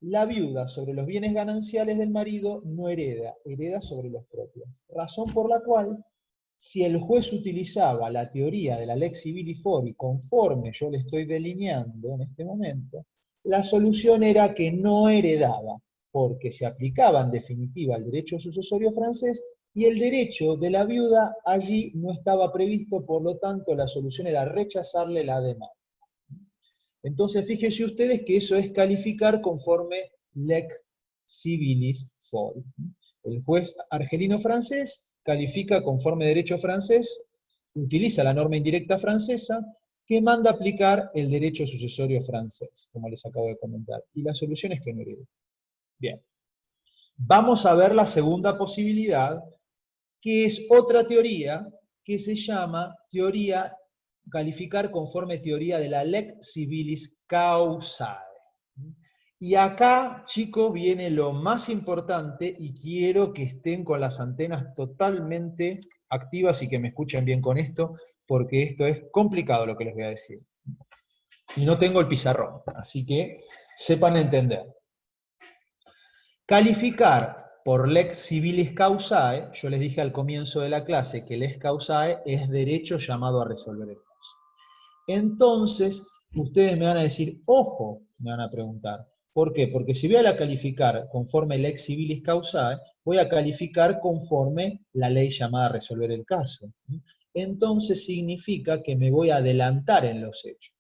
la viuda sobre los bienes gananciales del marido no hereda, hereda sobre los propios. Razón por la cual, si el juez utilizaba la teoría de la lex civili fori conforme yo le estoy delineando en este momento, la solución era que no heredaba, porque se aplicaba en definitiva el derecho sucesorio francés y el derecho de la viuda allí no estaba previsto, por lo tanto la solución era rechazarle la demanda. Entonces fíjense ustedes que eso es calificar conforme lex civilis fori. El juez argelino francés califica conforme derecho francés, utiliza la norma indirecta francesa que manda aplicar el derecho sucesorio francés, como les acabo de comentar. Y la solución es que no herede. Bien. Vamos a ver la segunda posibilidad, que es otra teoría que se llama teoría, calificar conforme teoría de la lex civilis causae. Y acá, chicos, viene lo más importante y quiero que estén con las antenas totalmente activas y que me escuchen bien con esto, porque esto es complicado lo que les voy a decir. Y no tengo el pizarrón, así que sepan entender. Calificar por lex civilis causae, yo les dije al comienzo de la clase que lex causae es derecho llamado a resolver el caso. Entonces, ustedes me van a decir, ojo, me van a preguntar, ¿por qué? Porque si voy a calificar conforme lex civilis causae, voy a calificar conforme la ley llamada a resolver el caso. Entonces significa que me voy a adelantar en los hechos.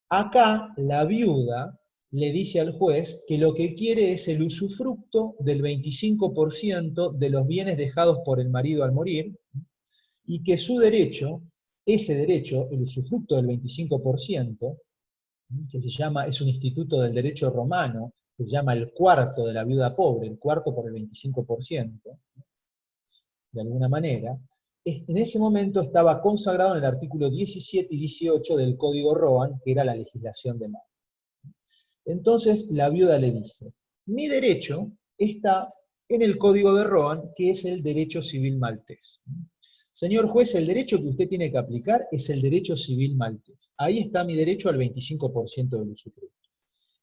Acá la viuda le dice al juez que lo que quiere es el usufructo del 25% de los bienes dejados por el marido al morir, y que su derecho, ese derecho, el usufructo del 25%, que se llama, es un instituto del derecho romano, que se llama el cuarto de la viuda pobre, el cuarto por el 25%, de alguna manera, en ese momento estaba consagrado en el artículo 17 y 18 del Código Rohan, que era la legislación de Malta. Entonces la viuda le dice, mi derecho está en el Código de Rohan, que es el derecho civil maltés. Señor juez, el derecho que usted tiene que aplicar es el derecho civil maltés. Ahí está mi derecho al 25% del usufructo.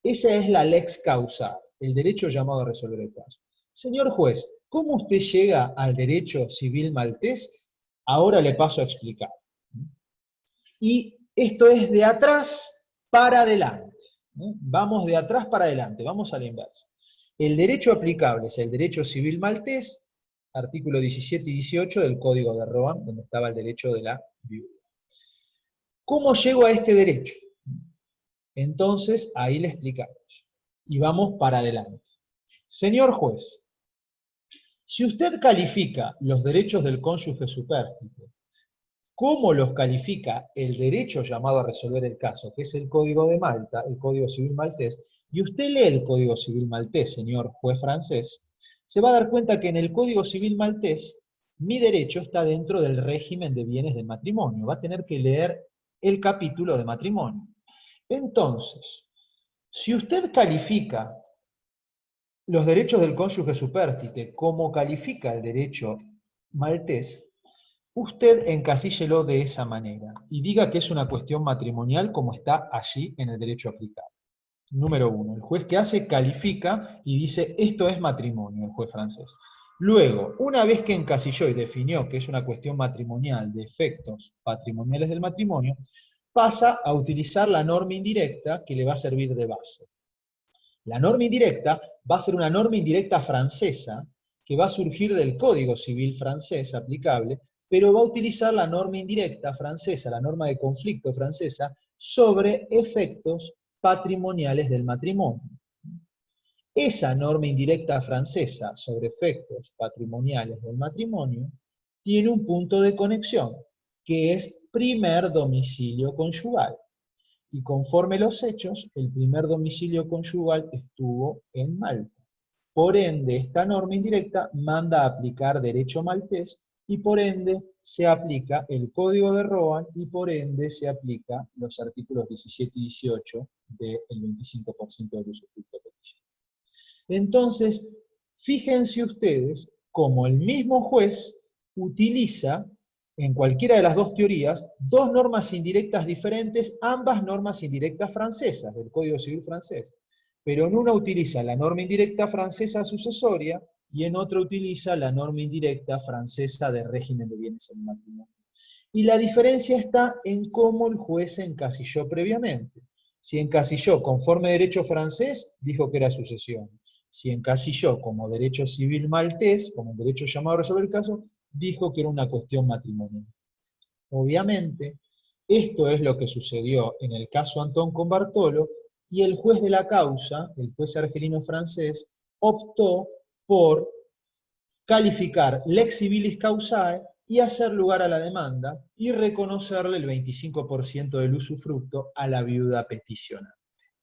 Esa es la lex causa, el derecho llamado a resolver el caso. Señor juez, ¿cómo usted llega al derecho civil maltés? Ahora le paso a explicar. Y esto es de atrás para adelante. Vamos de atrás para adelante, vamos a la inversa. El derecho aplicable es el derecho civil maltés, artículo 17 y 18 del Código de Rohan, donde estaba el derecho de la viuda. ¿Cómo llego a este derecho? Entonces, ahí le explicamos. Y vamos para adelante. Señor juez, si usted califica los derechos del cónyuge supérstite, ¿cómo los califica el derecho llamado a resolver el caso, que es el Código de Malta, el Código Civil Maltés, y usted lee el Código Civil Maltés, señor juez francés, se va a dar cuenta que en el Código Civil Maltés mi derecho está dentro del régimen de bienes del matrimonio. Va a tener que leer el capítulo de matrimonio. Entonces, si usted califica los derechos del cónyuge supérstite como califica el derecho maltés, usted encasíllelo de esa manera y diga que es una cuestión matrimonial como está allí en el derecho aplicable. Número uno, el juez que hace califica y dice esto es matrimonio, el juez francés. Luego, una vez que encasilló y definió que es una cuestión matrimonial de efectos patrimoniales del matrimonio, pasa a utilizar la norma indirecta que le va a servir de base. La norma indirecta va a ser una norma indirecta francesa que va a surgir del Código Civil francés aplicable, pero va a utilizar la norma indirecta francesa, la norma de conflicto francesa, sobre efectos patrimoniales del matrimonio. Esa norma indirecta francesa sobre efectos patrimoniales del matrimonio tiene un punto de conexión, que es primer domicilio conyugal. Y conforme los hechos, el primer domicilio conyugal estuvo en Malta. Por ende, esta norma indirecta manda a aplicar derecho maltés y por ende se aplica el Código de Rohan y por ende se aplica los artículos 17 y 18 del 25% del usufructo peticiero. Entonces, fíjense ustedes cómo el mismo juez utiliza en cualquiera de las dos teorías, dos normas indirectas diferentes, ambas normas indirectas francesas, del Código Civil francés. Pero en una utiliza la norma indirecta francesa sucesoria y en otra utiliza la norma indirecta francesa de régimen de bienes en matrimonio. Y la diferencia está en cómo el juez se encasilló previamente. Si encasilló conforme derecho francés, dijo que era sucesión. Si encasilló como derecho civil maltés, como el derecho llamado a resolver el caso, dijo que era una cuestión matrimonial. Obviamente, esto es lo que sucedió en el caso Antón con Bartolo, y el juez de la causa, el juez argelino francés, optó por calificar lex civilis causae y hacer lugar a la demanda y reconocerle el 25% del usufructo a la viuda peticionante.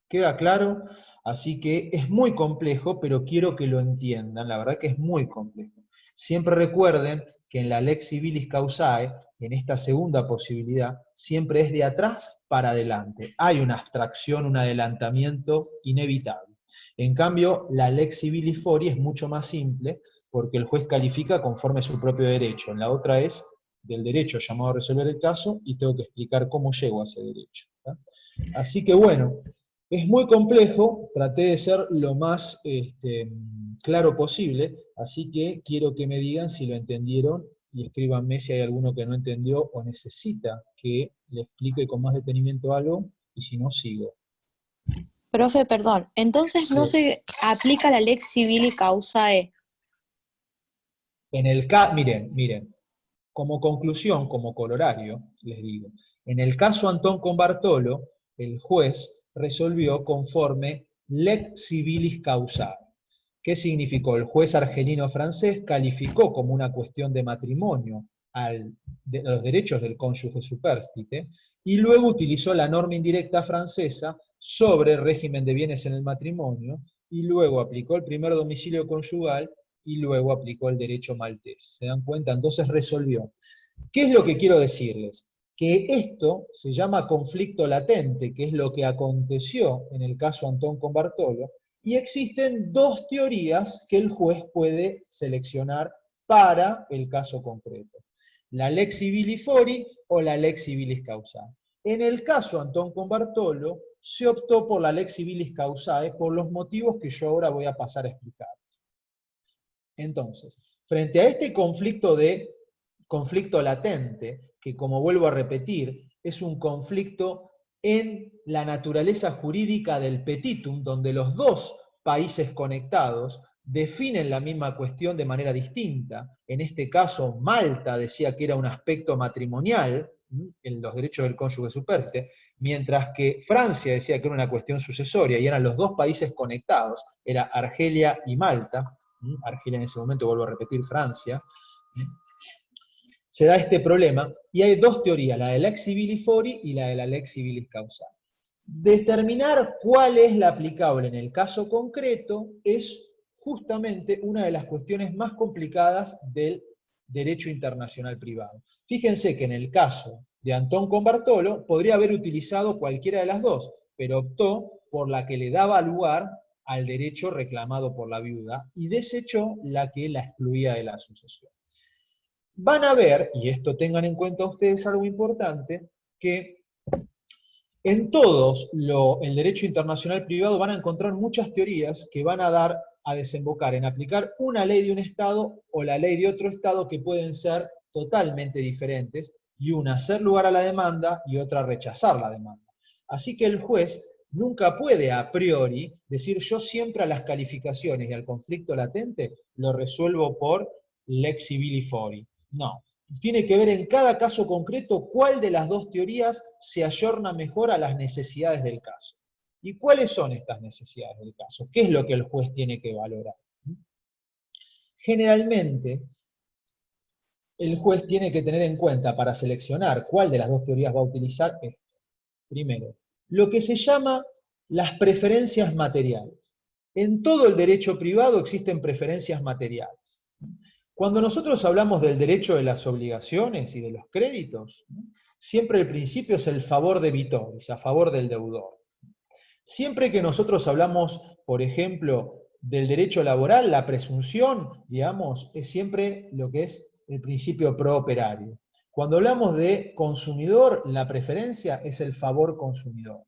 ¿Queda claro? Así que es muy complejo, pero quiero que lo entiendan, la verdad que es muy complejo. Siempre recuerden que en la lex civilis causae, en esta segunda posibilidad, siempre es de atrás para adelante. Hay una abstracción, un adelantamiento inevitable. En cambio, la lex civilis fori es mucho más simple, porque el juez califica conforme a su propio derecho. En la otra es del derecho llamado a resolver el caso, y tengo que explicar cómo llego a ese derecho. ¿Tá? Así que bueno, es muy complejo, traté de ser lo más claro posible, así que quiero que me digan si lo entendieron y escríbanme si hay alguno que no entendió o necesita que le explique con más detenimiento algo, y si no, sigo. Profe, perdón, entonces no Sí. se aplica la lex civili causae. Miren, como conclusión, como colorario, les digo, en el caso Antón con Bartolo, el juez resolvió conforme lex civilis causae. ¿Qué significó? El juez argelino francés calificó como una cuestión de matrimonio a los derechos del cónyuge supérstite, y luego utilizó la norma indirecta francesa sobre régimen de bienes en el matrimonio, y luego aplicó el primer domicilio conyugal, y luego aplicó el derecho maltés. ¿Se dan cuenta? Entonces resolvió. ¿Qué es lo que quiero decirles? Que esto se llama conflicto latente, que es lo que aconteció en el caso Antón con Bartolo, y existen dos teorías que el juez puede seleccionar para el caso concreto: la lex civilis fori o la lex civilis causae. En el caso Antón con Bartolo, se optó por la lex civilis causae por los motivos que yo ahora voy a pasar a explicar. Entonces, frente a este conflicto latente, que como vuelvo a repetir, es un conflicto en la naturaleza jurídica del petitum, donde los dos países conectados definen la misma cuestión de manera distinta. En este caso, Malta decía que era un aspecto matrimonial, en los derechos del cónyuge supérstite, mientras que Francia decía que era una cuestión sucesoria, y eran los dos países conectados, era Argelia y Malta. Argelia en ese momento, vuelvo a repetir, Francia. Se da este problema, y hay dos teorías, la de lex civilis fori y la de la lex civilis causae. Determinar cuál es la aplicable en el caso concreto es justamente una de las cuestiones más complicadas del derecho internacional privado. Fíjense que en el caso de Antón con Bartolo podría haber utilizado cualquiera de las dos, pero optó por la que le daba lugar al derecho reclamado por la viuda y desechó la que la excluía de la sucesión. Van a ver, y esto tengan en cuenta ustedes algo importante, que en el derecho internacional privado van a encontrar muchas teorías que van a dar a desembocar en aplicar una ley de un Estado o la ley de otro Estado, que pueden ser totalmente diferentes, y una hacer lugar a la demanda y otra rechazar la demanda. Así que el juez nunca puede a priori decir: yo siempre a las calificaciones y al conflicto latente lo resuelvo por lex civili fori. No. Tiene que ver en cada caso concreto cuál de las dos teorías se ayorna mejor a las necesidades del caso. ¿Y cuáles son estas necesidades del caso? ¿Qué es lo que el juez tiene que valorar? Generalmente, el juez tiene que tener en cuenta, para seleccionar cuál de las dos teorías va a utilizar, esto. Primero, lo que se llama las preferencias materiales. En todo el derecho privado existen preferencias materiales. Cuando nosotros hablamos del derecho de las obligaciones y de los créditos, siempre el principio es el favor debitoris, a favor del deudor. Siempre que nosotros hablamos, por ejemplo, del derecho laboral, la presunción, digamos, es siempre lo que es el principio pro operario. Cuando hablamos de consumidor, la preferencia es el favor consumidor.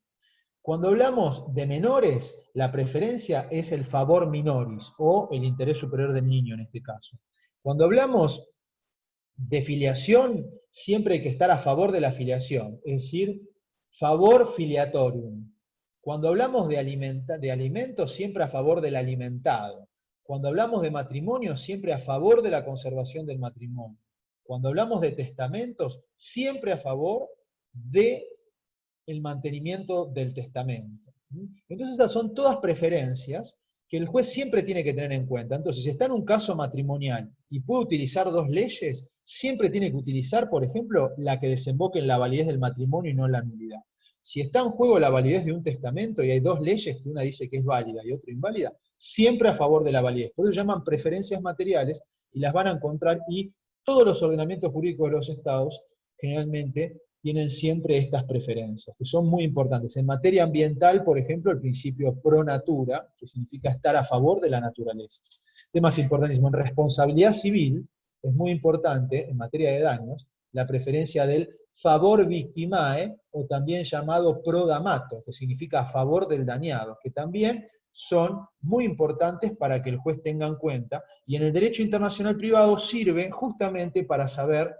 Cuando hablamos de menores, la preferencia es el favor minoris, o el interés superior del niño en este caso. Cuando hablamos de filiación, siempre hay que estar a favor de la filiación, es decir, favor filiatorium. Cuando hablamos de alimentos, siempre a favor del alimentado. Cuando hablamos de matrimonio, siempre a favor de la conservación del matrimonio. Cuando hablamos de testamentos, siempre a favor del mantenimiento del testamento. Entonces estas son todas preferencias que el juez siempre tiene que tener en cuenta. Entonces, si está en un caso matrimonial y puede utilizar dos leyes, siempre tiene que utilizar, por ejemplo, la que desemboque en la validez del matrimonio y no en la nulidad. Si está en juego la validez de un testamento y hay dos leyes, que una dice que es válida y otra inválida, siempre a favor de la validez. Por eso llaman preferencias materiales y las van a encontrar, y todos los ordenamientos jurídicos de los estados generalmente tienen siempre estas preferencias, que son muy importantes. En materia ambiental, por ejemplo, el principio pro natura, que significa estar a favor de la naturaleza. Temas importantísimos. En responsabilidad civil, es muy importante, en materia de daños, la preferencia del favor victimae, o también llamado pro damato, que significa a favor del dañado, que también son muy importantes para que el juez tenga en cuenta, y en el derecho internacional privado sirve justamente para saber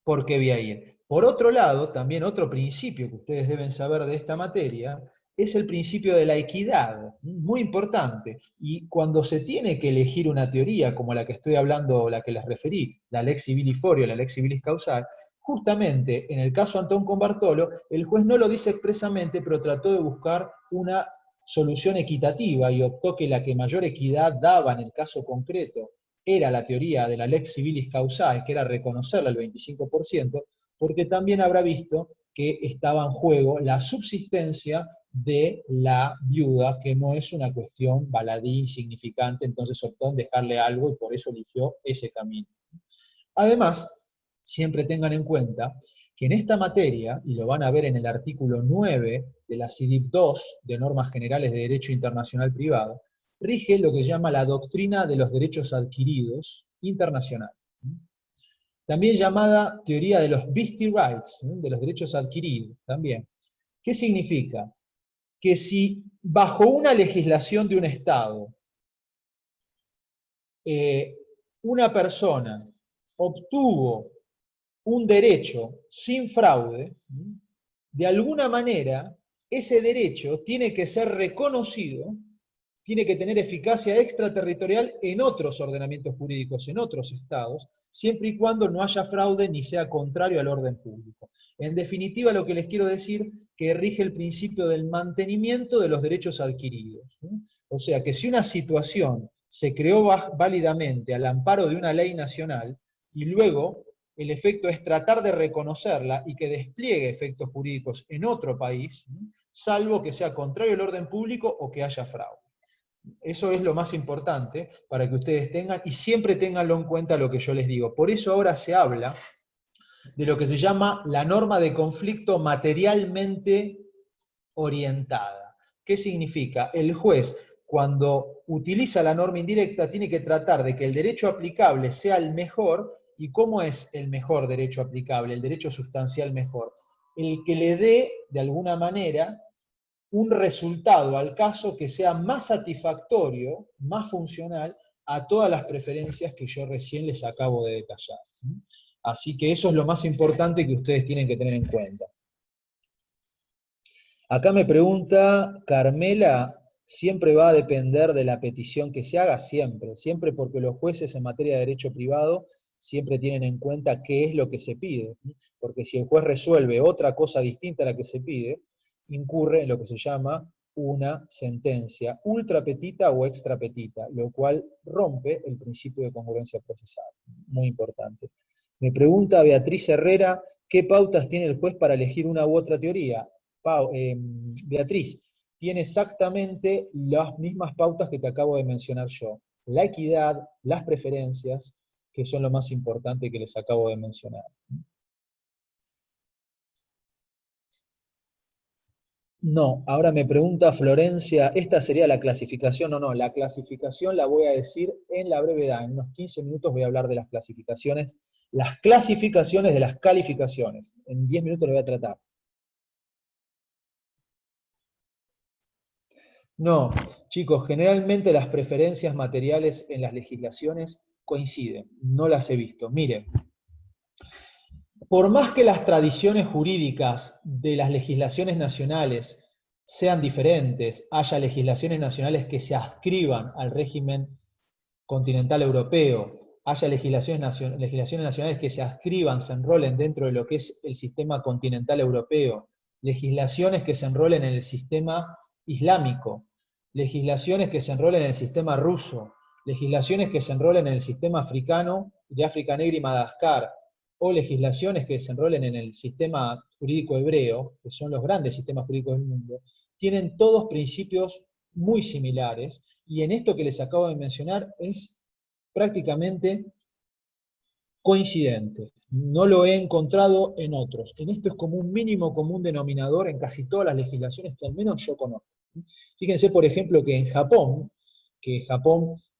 por qué vía ir. Por otro lado, también otro principio que ustedes deben saber de esta materia es el principio de la equidad, muy importante. Y cuando se tiene que elegir una teoría como la que estoy hablando, la que les referí, la lex civilis forio, la lex civilis causal, justamente en el caso Antón con Bartolo, el juez no lo dice expresamente, pero trató de buscar una solución equitativa y optó que la que mayor equidad daba en el caso concreto era la teoría de la lex civilis causae, que era reconocerla al 25%, porque también habrá visto que estaba en juego la subsistencia de la viuda, que no es una cuestión baladí insignificante, entonces optó en dejarle algo y por eso eligió ese camino. Además, siempre tengan en cuenta que en esta materia, y lo van a ver en el artículo 9 de la CIDIP 2 de Normas Generales de Derecho Internacional Privado, rige lo que se llama la doctrina de los derechos adquiridos internacional, también llamada teoría de los vested rights, de los derechos adquiridos también. ¿Qué significa? Que si bajo una legislación de un Estado una persona obtuvo un derecho sin fraude, de alguna manera ese derecho tiene que ser reconocido, tiene que tener eficacia extraterritorial en otros ordenamientos jurídicos, en otros estados, siempre y cuando no haya fraude ni sea contrario al orden público. En definitiva, lo que les quiero decir, que rige el principio del mantenimiento de los derechos adquiridos. O sea, que si una situación se creó válidamente al amparo de una ley nacional, y luego el efecto es tratar de reconocerla y que despliegue efectos jurídicos en otro país, salvo que sea contrario al orden público o que haya fraude. Eso es lo más importante para que ustedes tengan, y siempre tenganlo en cuenta lo que yo les digo. Por eso ahora se habla de lo que se llama la norma de conflicto materialmente orientada. ¿Qué significa? El juez, cuando utiliza la norma indirecta, tiene que tratar de que el derecho aplicable sea el mejor. ¿Y cómo es el mejor derecho aplicable? El derecho sustancial mejor. El que le dé, de alguna manera, un resultado al caso que sea más satisfactorio, más funcional a todas las preferencias que yo recién les acabo de detallar. Así que eso es lo más importante que ustedes tienen que tener en cuenta. Acá me pregunta Carmela, ¿siempre va a depender de la petición que se haga? Siempre, siempre, porque los jueces en materia de derecho privado siempre tienen en cuenta qué es lo que se pide, porque si el juez resuelve otra cosa distinta a la que se pide, incurre en lo que se llama una sentencia ultra petita o extra petita, lo cual rompe el principio de congruencia procesal. Muy importante. Me pregunta Beatriz Herrera, ¿qué pautas tiene el juez para elegir una u otra teoría? Beatriz, tiene exactamente las mismas pautas que te acabo de mencionar yo. La equidad, las preferencias, que son lo más importante que les acabo de mencionar. No, ahora me pregunta Florencia, ¿esta sería la clasificación o no? La clasificación la voy a decir en la brevedad, en unos 15 minutos voy a hablar de las clasificaciones las clasificaciones de las calificaciones. En 10 minutos lo voy a tratar. No, chicos, generalmente las preferencias materiales en las legislaciones coinciden, no las he visto. Miren, por más que las tradiciones jurídicas de las legislaciones nacionales sean diferentes, haya legislaciones nacionales que se adscriban al régimen continental europeo, haya legislaciones nacionales que se adscriban, se enrolen dentro de lo que es el sistema continental europeo, legislaciones que se enrolen en el sistema islámico, legislaciones que se enrolen en el sistema ruso, legislaciones que se enrolen en el sistema africano de África Negra y Madagascar, o legislaciones que se enrolen en el sistema jurídico hebreo, que son los grandes sistemas jurídicos del mundo, tienen todos principios muy similares, y en esto que les acabo de mencionar es prácticamente coincidente. No lo he encontrado en otros. En esto es como un mínimo común denominador en casi todas las legislaciones que al menos yo conozco. Fíjense, por ejemplo, que en Japón,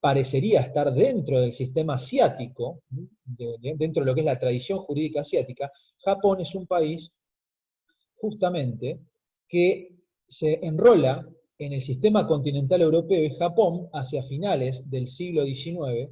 parecería estar dentro del sistema asiático, dentro de lo que es la tradición jurídica asiática, Japón es un país, justamente, que se enrola en el sistema continental europeo, y Japón, hacia finales del siglo XIX,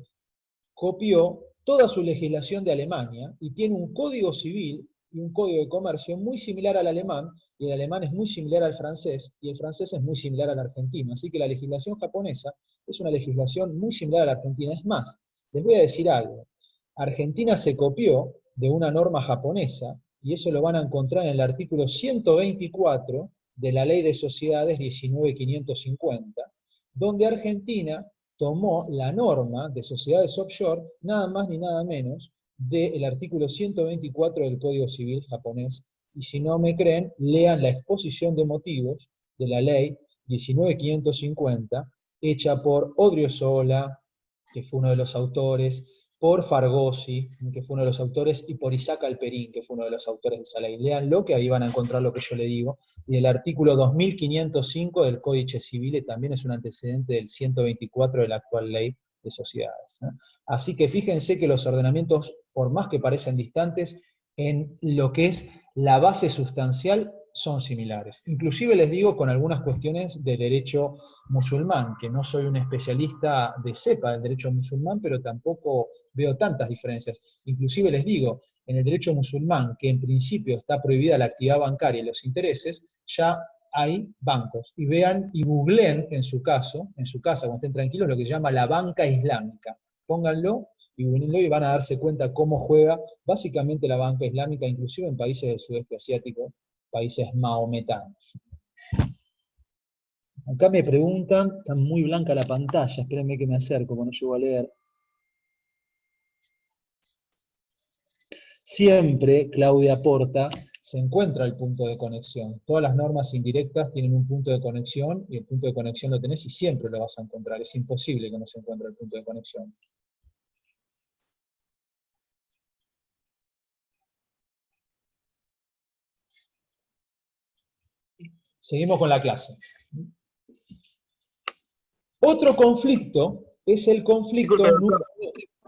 copió toda su legislación de Alemania y tiene un código civil y un código de comercio muy similar al alemán, y el alemán es muy similar al francés, y el francés es muy similar al argentino. Así que la legislación japonesa es una legislación muy similar a la argentina. Es más, les voy a decir algo. Argentina se copió de una norma japonesa, y eso lo van a encontrar en el artículo 124 de la Ley de Sociedades 19.550, donde Argentina tomó la norma de sociedades offshore, nada más ni nada menos, del artículo 124 del Código Civil japonés. Y si no me creen, lean la exposición de motivos de la ley 19.550, hecha por Odriozola, que fue uno de los autores, por Fargosi, que fue uno de los autores, y por Isaac Alperín, que fue uno de los autores de esa ley. Leanlo, que ahí van a encontrar lo que yo le digo. Y el artículo 2505 del Códice Civil también es un antecedente del 124 de la actual ley de sociedades. Así que fíjense que los ordenamientos, por más que parecen distantes, en lo que es la base sustancial son similares. Inclusive les digo con algunas cuestiones de derecho musulmán, que no soy un especialista de cepa del derecho musulmán, pero tampoco veo tantas diferencias. Inclusive les digo, en el derecho musulmán, que en principio está prohibida la actividad bancaria y los intereses, ya hay bancos. Y vean y googleen en su casa, cuando estén tranquilos, lo que se llama la banca islámica. Pónganlo y van a darse cuenta cómo juega básicamente la banca islámica, inclusive en países del sudeste asiático, países mahometanos. Acá me preguntan, está muy blanca la pantalla, espérenme que me acerco, porque no llego a leer. Siempre, Claudia aporta, se encuentra el punto de conexión. Todas las normas indirectas tienen un punto de conexión, y el punto de conexión lo tenés y siempre lo vas a encontrar. Es imposible que no se encuentre el punto de conexión. Seguimos con la clase. Otro conflicto es el conflicto... Disculpe,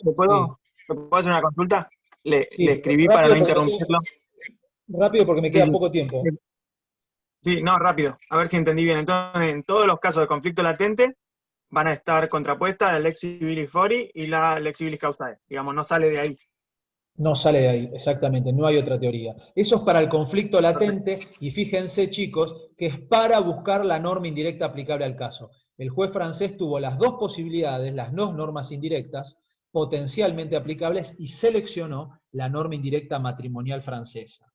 doctor, ¿me puedo hacer una consulta? Le escribí para no interrumpirlo. Rápido porque me queda poco tiempo. Sí, no, rápido. A ver si entendí bien. Entonces, en todos los casos de conflicto latente, van a estar contrapuestas la lex civilis fori y la lex civilis causae. Digamos, no sale de ahí. No sale de ahí, exactamente, no hay otra teoría. Eso es para el conflicto latente, y fíjense, chicos, que es para buscar la norma indirecta aplicable al caso. El juez francés tuvo las dos posibilidades, las dos normas indirectas, potencialmente aplicables, y seleccionó la norma indirecta matrimonial francesa.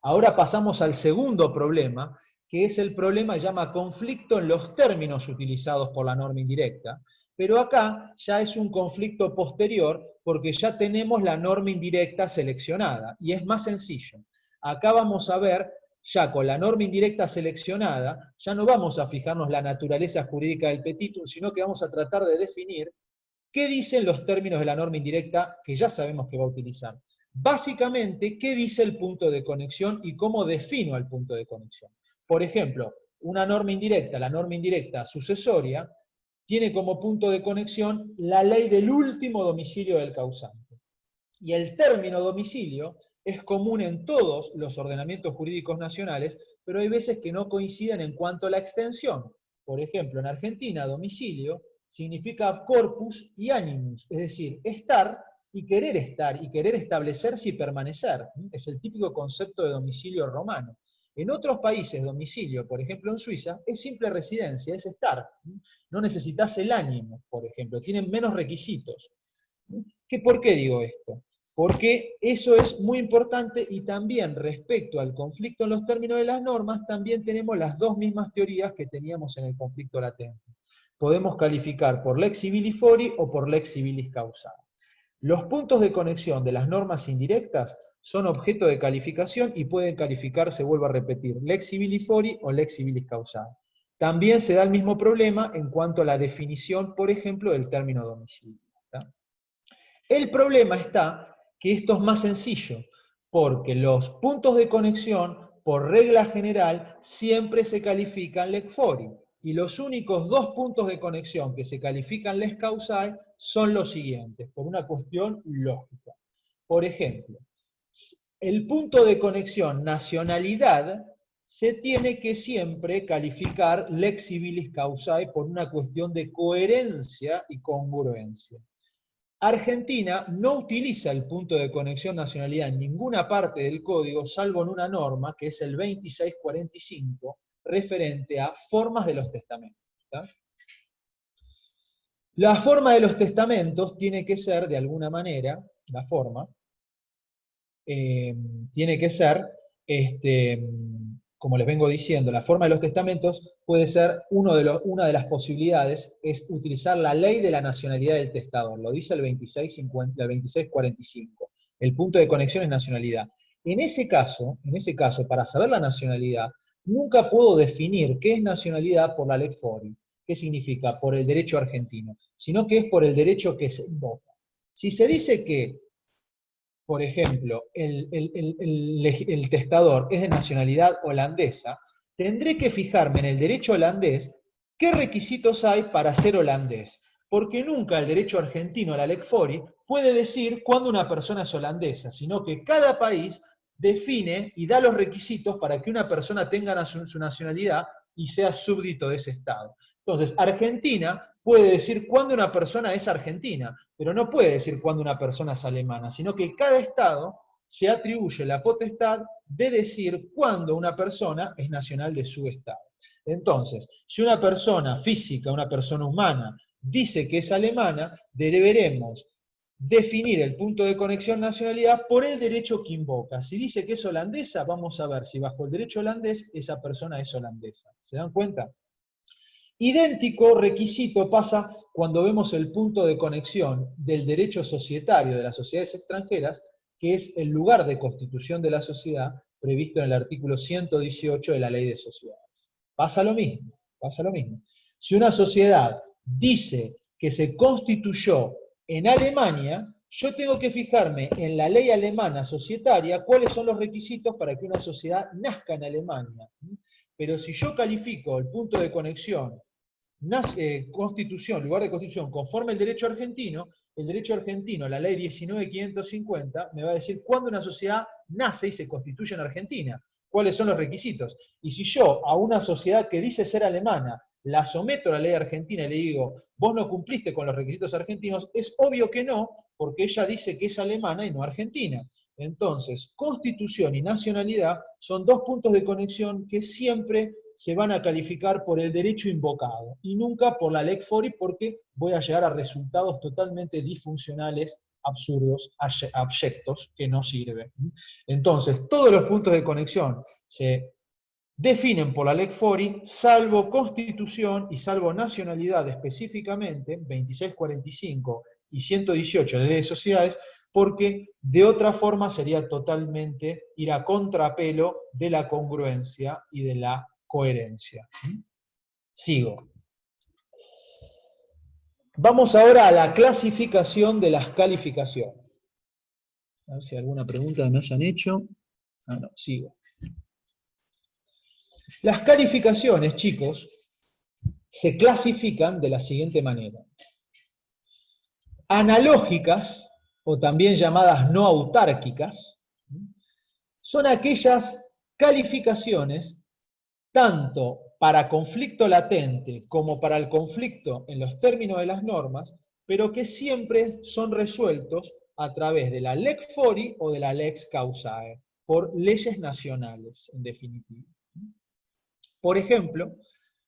Ahora pasamos al segundo problema, que es el problema que llama conflicto en los términos utilizados por la norma indirecta, pero acá ya es un conflicto posterior porque ya tenemos la norma indirecta seleccionada, y es más sencillo. Acá vamos a ver, ya con la norma indirecta seleccionada, ya no vamos a fijarnos la naturaleza jurídica del petitum, sino que vamos a tratar de definir qué dicen los términos de la norma indirecta que ya sabemos que va a utilizar. Básicamente, qué dice el punto de conexión y cómo defino el punto de conexión. Por ejemplo, una norma indirecta, la norma indirecta sucesoria, tiene como punto de conexión la ley del último domicilio del causante. Y el término domicilio es común en todos los ordenamientos jurídicos nacionales, pero hay veces que no coinciden en cuanto a la extensión. Por ejemplo, en Argentina, domicilio significa corpus y animus, es decir, estar y querer establecerse y permanecer. Es el típico concepto de domicilio romano. En otros países, domicilio, por ejemplo en Suiza, es simple residencia, es estar. No necesitas el ánimo, por ejemplo, tienen menos requisitos. ¿Por qué digo esto? Porque eso es muy importante y también respecto al conflicto en los términos de las normas, también tenemos las dos mismas teorías que teníamos en el conflicto latente. Podemos calificar por lex civilis fori o por lex civilis causae. Los puntos de conexión de las normas indirectas son objeto de calificación y pueden calificarse, vuelvo a repetir, lex civilis fori o lex civilis causae. También se da el mismo problema en cuanto a la definición, por ejemplo, del término domicilio. ¿Está? El problema está que esto es más sencillo, porque los puntos de conexión, por regla general, siempre se califican lex fori, y los únicos dos puntos de conexión que se califican lex causae son los siguientes, por una cuestión lógica. Por ejemplo, el punto de conexión nacionalidad se tiene que siempre calificar lex civilis causae por una cuestión de coherencia y congruencia. Argentina no utiliza el punto de conexión nacionalidad en ninguna parte del código, salvo en una norma, que es el 2645, referente a formas de los testamentos. ¿Está? La forma de los testamentos tiene que ser, de alguna manera, la forma, tiene que ser, como les vengo diciendo, la forma de los testamentos puede ser, una de las posibilidades es utilizar la ley de la nacionalidad del testador, lo dice el 2645, el punto de conexión es nacionalidad. En ese caso, para saber la nacionalidad, nunca puedo definir qué es nacionalidad por la lex fori, qué significa por el derecho argentino, sino que es por el derecho que se invoca. Si se dice que, por ejemplo, el testador es de nacionalidad holandesa, tendré que fijarme en el derecho holandés qué requisitos hay para ser holandés, porque nunca el derecho argentino, la lex fori, puede decir cuándo una persona es holandesa, sino que cada país define y da los requisitos para que una persona tenga su nacionalidad y sea súbdito de ese Estado. Entonces, Argentina puede decir cuándo una persona es argentina, pero no puede decir cuándo una persona es alemana, sino que cada Estado se atribuye la potestad de decir cuándo una persona es nacional de su Estado. Entonces, si una persona física, una persona humana, dice que es alemana, deberemos definir el punto de conexión nacionalidad por el derecho que invoca. Si dice que es holandesa, vamos a ver si bajo el derecho holandés esa persona es holandesa. ¿Se dan cuenta? Idéntico requisito pasa cuando vemos el punto de conexión del derecho societario de las sociedades extranjeras, que es el lugar de constitución de la sociedad previsto en el artículo 118 de la Ley de Sociedades. Pasa lo mismo, pasa lo mismo. Si una sociedad dice que se constituyó en Alemania, yo tengo que fijarme en la ley alemana societaria cuáles son los requisitos para que una sociedad nazca en Alemania. Pero si yo califico el punto de conexión constitución, lugar de constitución, conforme el derecho argentino, la ley 19.550, me va a decir cuándo una sociedad nace y se constituye en Argentina, cuáles son los requisitos. Y si yo a una sociedad que dice ser alemana la someto a la ley argentina y le digo, vos no cumpliste con los requisitos argentinos, es obvio que no, porque ella dice que es alemana y no argentina. Entonces, constitución y nacionalidad son dos puntos de conexión que siempre se van a calificar por el derecho invocado y nunca por la lex fori, porque voy a llegar a resultados totalmente disfuncionales, absurdos, abyectos, que no sirven. Entonces, todos los puntos de conexión se definen por la lex fori, salvo constitución y salvo nacionalidad específicamente, 2645 y 118 de la Ley de Sociedades, porque de otra forma sería totalmente ir a contrapelo de la congruencia y de la coherencia. Sigo. Vamos ahora a la clasificación de las calificaciones. A ver si alguna pregunta me hayan hecho. Ah, no, sigo. Las calificaciones, chicos, se clasifican de la siguiente manera. Analógicas, o también llamadas no autárquicas, son aquellas calificaciones, tanto para conflicto latente como para el conflicto en los términos de las normas, pero que siempre son resueltos a través de la lex fori o de la lex causae, por leyes nacionales, en definitiva. Por ejemplo,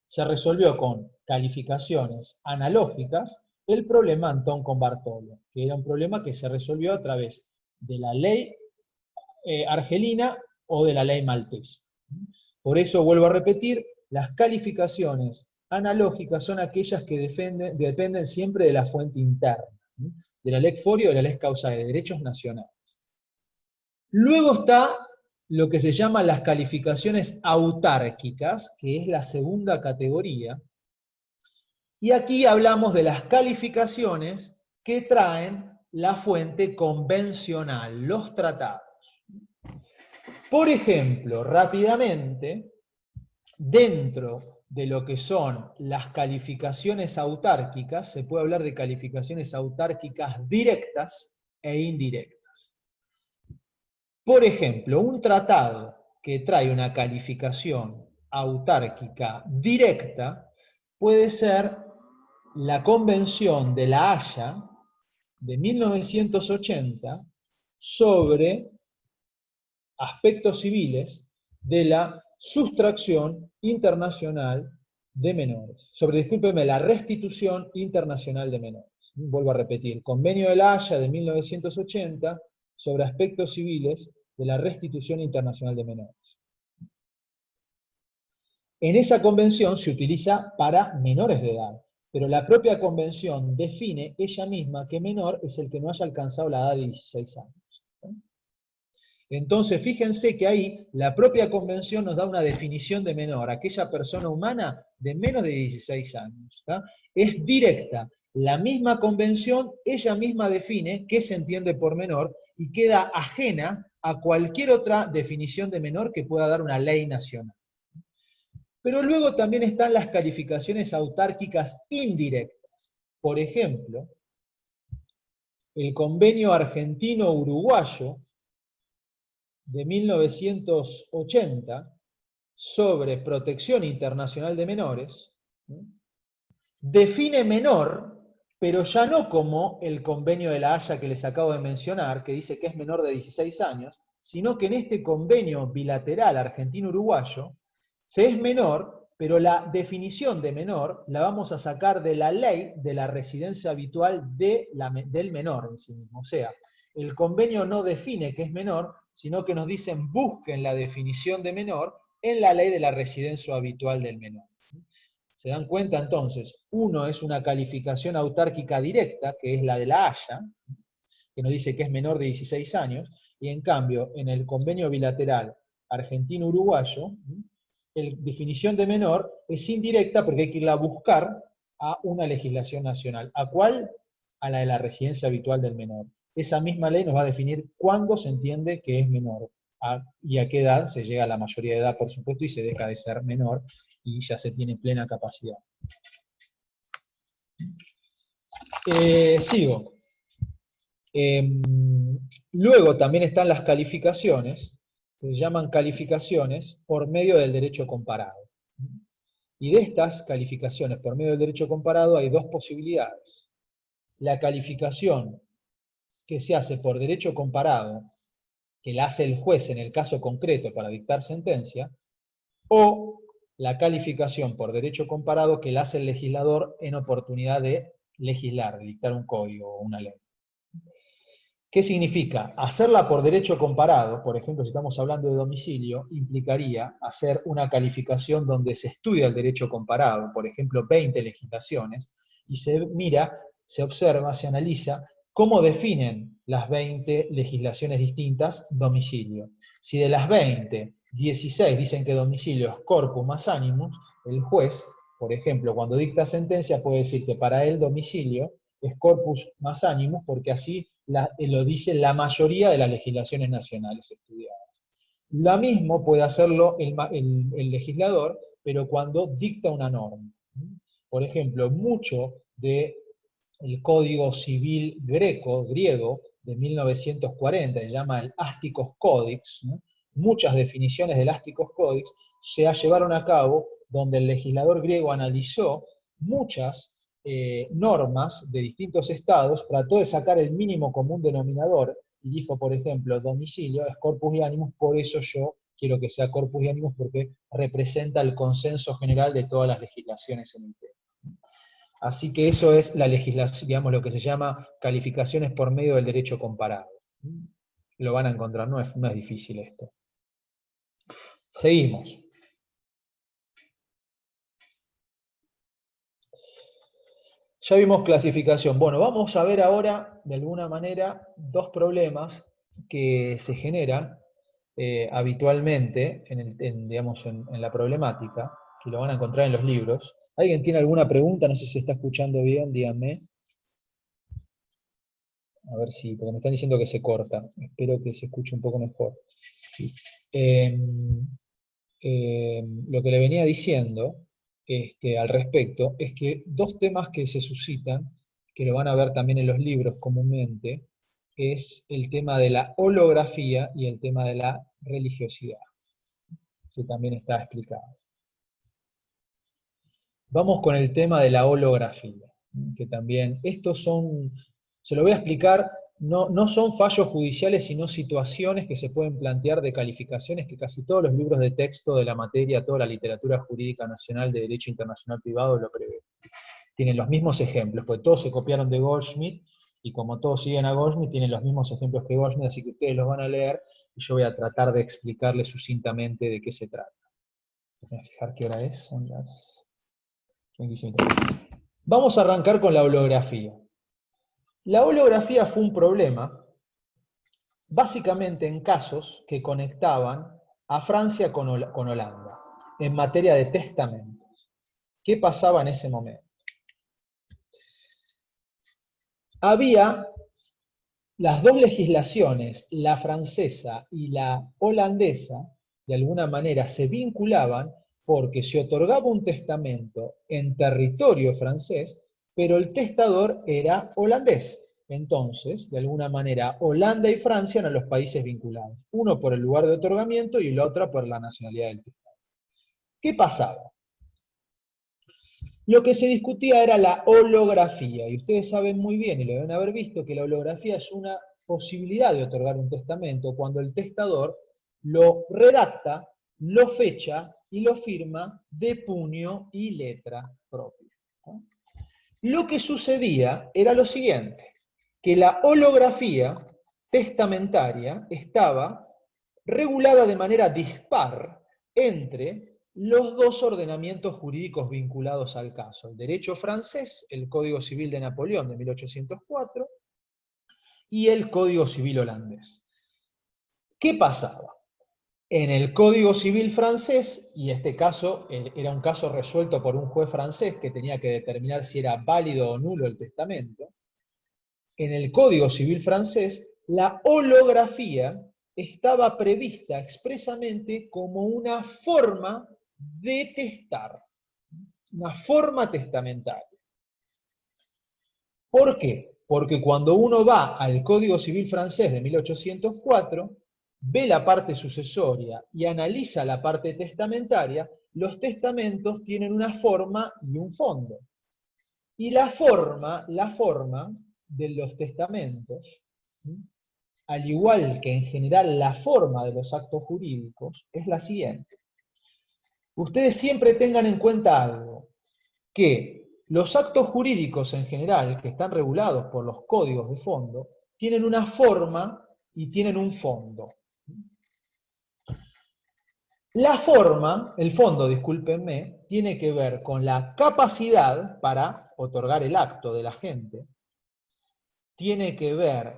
se resolvió con calificaciones analógicas el problema Antón con Bartolo, que era un problema que se resolvió a través de la ley argelina o de la ley maltesa. Por eso, vuelvo a repetir, las calificaciones analógicas son aquellas que dependen siempre de la fuente interna, de la lex fori o de la lex causae, de derechos nacionales. Luego está lo que se llama las calificaciones autárquicas, que es la segunda categoría, y aquí hablamos de las calificaciones que traen la fuente convencional, los tratados. Por ejemplo, rápidamente, dentro de lo que son las calificaciones autárquicas, se puede hablar de calificaciones autárquicas directas e indirectas. Por ejemplo, un tratado que trae una calificación autárquica directa puede ser la Convención de La Haya de 1980 sobre aspectos civiles de la sustracción internacional de menores. Discúlpeme, la restitución internacional de menores. Vuelvo a repetir, Convenio de La Haya de 1980 sobre aspectos civiles de la restitución internacional de menores. En esa convención se utiliza para menores de edad, pero la propia convención define ella misma que menor es el que no haya alcanzado la edad de 16 años. Entonces, fíjense que ahí la propia convención nos da una definición de menor, aquella persona humana de menos de 16 años. ¿Tá? Es directa. La misma convención, ella misma define qué se entiende por menor y queda ajena a cualquier otra definición de menor que pueda dar una ley nacional. Pero luego también están las calificaciones autárquicas indirectas. Por ejemplo, el convenio argentino-uruguayo de 1980 sobre protección internacional de menores, define menor, pero ya no como el convenio de La Haya que les acabo de mencionar, que dice que es menor de 16 años, sino que en este convenio bilateral argentino-uruguayo se es menor, pero la definición de menor la vamos a sacar de la ley de la residencia habitual del menor en sí mismo. O sea, el convenio no define que es menor, sino que nos dicen busquen la definición de menor en la ley de la residencia habitual del menor. ¿Se dan cuenta entonces? Uno es una calificación autárquica directa, que es la de La Haya, que nos dice que es menor de 16 años, y en cambio, en el convenio bilateral argentino-uruguayo, la definición de menor es indirecta porque hay que irla a buscar a una legislación nacional. ¿A cuál? A la de la residencia habitual del menor. Esa misma ley nos va a definir cuándo se entiende que es menor y a qué edad se llega a la mayoría de edad, por supuesto, y se deja de ser menor y ya se tiene plena capacidad. Sigo. Luego también están las calificaciones, que se llaman calificaciones por medio del derecho comparado. Y de estas calificaciones por medio del derecho comparado hay dos posibilidades. La calificación que se hace por derecho comparado, que la hace el juez en el caso concreto para dictar sentencia, o la calificación por derecho comparado que la hace el legislador en oportunidad de legislar, de dictar un código o una ley. ¿Qué significa? Hacerla por derecho comparado, por ejemplo, si estamos hablando de domicilio, implicaría hacer una calificación donde se estudia el derecho comparado, por ejemplo, 20 legislaciones, y se mira, se observa, se analiza cómo definen las 20 legislaciones distintas domicilio. Si de las 20, 16 dicen que domicilio es corpus más animus, el juez, por ejemplo, cuando dicta sentencia puede decir que para él domicilio es corpus más animus porque así lo dice la mayoría de las legislaciones nacionales estudiadas. Lo mismo puede hacerlo el legislador, pero cuando dicta una norma. Por ejemplo, mucho del Código Civil griego, de 1940, se llama el Ásticos Codex, ¿no? Muchas definiciones del Ásticos Codex se llevaron a cabo donde el legislador griego analizó muchas normas de distintos estados, trató de sacar el mínimo común denominador, y dijo, por ejemplo, domicilio es corpus y animus, por eso yo quiero que sea corpus y animus, porque representa el consenso general de todas las legislaciones en el tema. Así que eso es la legislación, digamos, lo que se llama calificaciones por medio del derecho comparado. Lo van a encontrar, no es difícil esto. Seguimos. Ya vimos clasificación. Bueno, vamos a ver ahora, de alguna manera, dos problemas que se generan habitualmente digamos, en la problemática, que lo van a encontrar en los libros. ¿Alguien tiene alguna pregunta? No sé si se está escuchando bien, díganme. A ver si, porque me están diciendo que se corta. Espero que se escuche un poco mejor. Lo que le venía diciendo al respecto es que dos temas que se suscitan, que lo van a ver también en los libros comúnmente, es el tema de la holografía y el tema de la religiosidad, que también está explicado. Vamos con el tema de la holografía, que también, estos son, se lo voy a explicar, no son fallos judiciales, sino situaciones que se pueden plantear de calificaciones que casi todos los libros de texto de la materia, toda la literatura jurídica nacional de derecho internacional privado lo prevé. Tienen los mismos ejemplos, porque todos se copiaron de Goldschmidt, y como todos siguen a Goldschmidt, tienen los mismos ejemplos que Goldschmidt, así que ustedes los van a leer, y yo voy a tratar de explicarles sucintamente de qué se trata. Voy a fijar qué hora es, son las... Vamos a arrancar con la holografía. La holografía fue un problema, básicamente en casos que conectaban a Francia con Holanda, en materia de testamentos. ¿Qué pasaba en ese momento? Había las dos legislaciones, la francesa y la holandesa, de alguna manera se vinculaban porque se otorgaba un testamento en territorio francés, pero el testador era holandés. Entonces, de alguna manera, Holanda y Francia eran los países vinculados. Uno por el lugar de otorgamiento y el otro por la nacionalidad del testador. ¿Qué pasaba? Lo que se discutía era la holografía, y ustedes saben muy bien, y lo deben haber visto, que la holografía es una posibilidad de otorgar un testamento cuando el testador lo redacta, lo fecha y lo firma de puño y letra propia. Lo que sucedía era lo siguiente, que la holografía testamentaria estaba regulada de manera dispar entre los dos ordenamientos jurídicos vinculados al caso, el derecho francés, el Código Civil de Napoleón de 1804, y el Código Civil holandés. ¿Qué pasaba? En el Código Civil francés, y este caso era un caso resuelto por un juez francés que tenía que determinar si era válido o nulo el testamento, en el Código Civil francés, la holografía estaba prevista expresamente como una forma de testar, una forma testamentaria. ¿Por qué? Porque cuando uno va al Código Civil francés de 1804, ve la parte sucesoria y analiza la parte testamentaria, los testamentos tienen una forma y un fondo. Y la forma de los testamentos, al igual que en general la forma de los actos jurídicos, es la siguiente. Ustedes siempre tengan en cuenta algo, que los actos jurídicos en general, que están regulados por los códigos de fondo, tienen una forma y tienen un fondo. La forma, el fondo, discúlpenme, tiene que ver con la capacidad para otorgar el acto de la gente, tiene que ver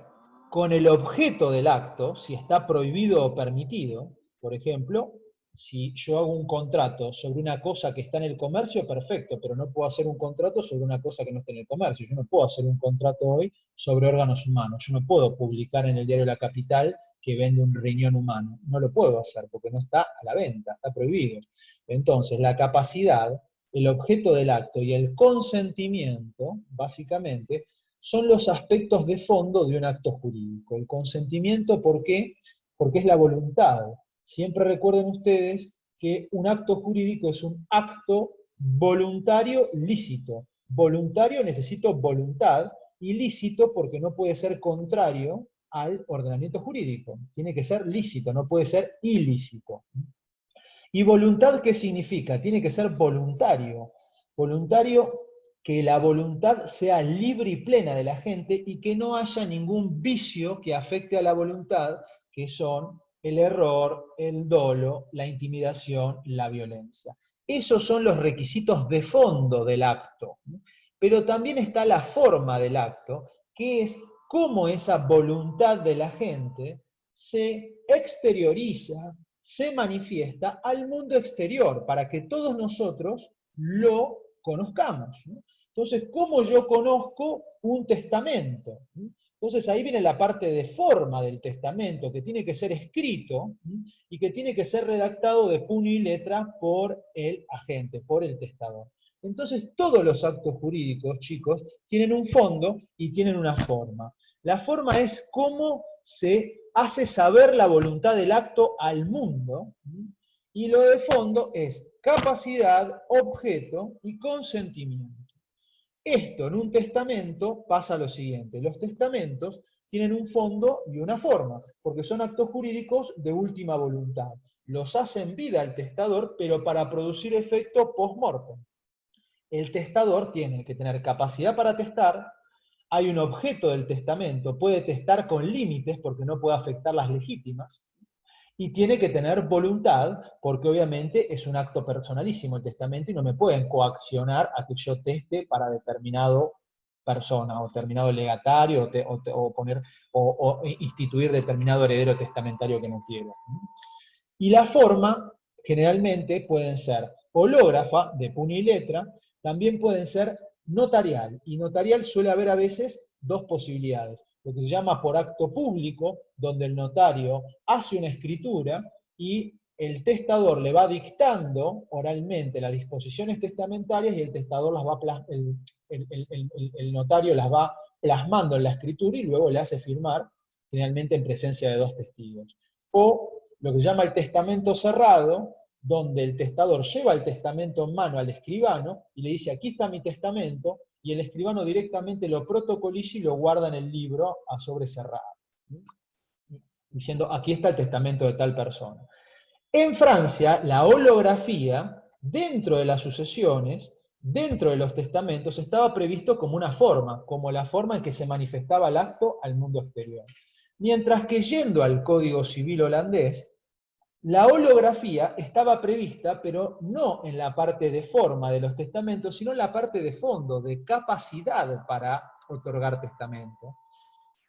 con el objeto del acto, si está prohibido o permitido. Por ejemplo, si yo hago un contrato sobre una cosa que está en el comercio, perfecto, pero no puedo hacer un contrato sobre una cosa que no está en el comercio. Yo no puedo hacer un contrato hoy sobre órganos humanos. Yo no puedo publicar en el diario La Capital que vende un riñón humano. No lo puedo hacer porque no está a la venta, está prohibido. Entonces, la capacidad, el objeto del acto y el consentimiento, básicamente, son los aspectos de fondo de un acto jurídico. El consentimiento, ¿por qué? Porque es la voluntad. Siempre recuerden ustedes que un acto jurídico es un acto voluntario lícito. Voluntario necesito voluntad, y lícito porque no puede ser contrario al ordenamiento jurídico. Tiene que ser lícito, no puede ser ilícito. ¿Y voluntad qué significa? Tiene que ser voluntario. Voluntario, que la voluntad sea libre y plena de la gente y que no haya ningún vicio que afecte a la voluntad, que son el error, el dolo, la intimidación, la violencia. Esos son los requisitos de fondo del acto. Pero también está la forma del acto, que es cómo esa voluntad de la gente se exterioriza, se manifiesta al mundo exterior, para que todos nosotros lo conozcamos. Entonces, ¿cómo yo conozco un testamento? Entonces ahí viene la parte de forma del testamento, que tiene que ser escrito y que tiene que ser redactado de puño y letra por el agente, por el testador. Entonces todos los actos jurídicos, chicos, tienen un fondo y tienen una forma. La forma es cómo se hace saber la voluntad del acto al mundo, y lo de fondo es capacidad, objeto y consentimiento. Esto en un testamento pasa lo siguiente: los testamentos tienen un fondo y una forma, porque son actos jurídicos de última voluntad. Los hace en vida el testador, pero para producir efecto post-mortem. El testador tiene que tener capacidad para testar, hay un objeto del testamento, puede testar con límites porque no puede afectar las legítimas, y tiene que tener voluntad, porque obviamente es un acto personalísimo el testamento y no me pueden coaccionar a que yo teste para determinado persona, o determinado legatario, o instituir determinado heredero testamentario que no quiero. Y la forma, generalmente, pueden ser hológrafa, de puño y letra, también pueden ser notarial, y notarial suele haber a veces dos posibilidades: lo que se llama por acto público, donde el notario hace una escritura y el testador le va dictando oralmente las disposiciones testamentarias, y el testador las va el notario las va plasmando en la escritura y luego le hace firmar, generalmente en presencia de dos testigos. O lo que se llama el testamento cerrado, donde el testador lleva el testamento en mano al escribano y le dice: aquí está mi testamento, y el escribano directamente lo protocoliza y lo guarda en el libro a sobre cerrado, diciendo: aquí está el testamento de tal persona. En Francia, la holografía, dentro de las sucesiones, dentro de los testamentos, estaba previsto como una forma, como la forma en que se manifestaba el acto al mundo exterior. Mientras que, yendo al Código Civil holandés, la holografía estaba prevista, pero no en la parte de forma de los testamentos, sino en la parte de fondo, de capacidad para otorgar testamento.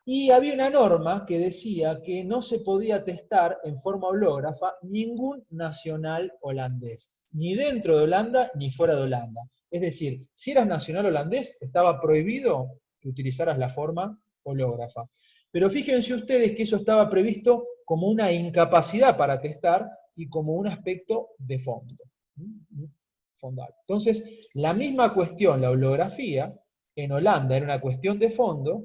Y había una norma que decía que no se podía testar en forma hológrafa ningún nacional holandés, ni dentro de Holanda ni fuera de Holanda. Es decir, si eras nacional holandés, estaba prohibido que utilizaras la forma hológrafa. Pero fíjense ustedes que eso estaba previsto como una incapacidad para testar y como un aspecto de fondo. Fondal. Entonces, la misma cuestión, la holografía, en Holanda era una cuestión de fondo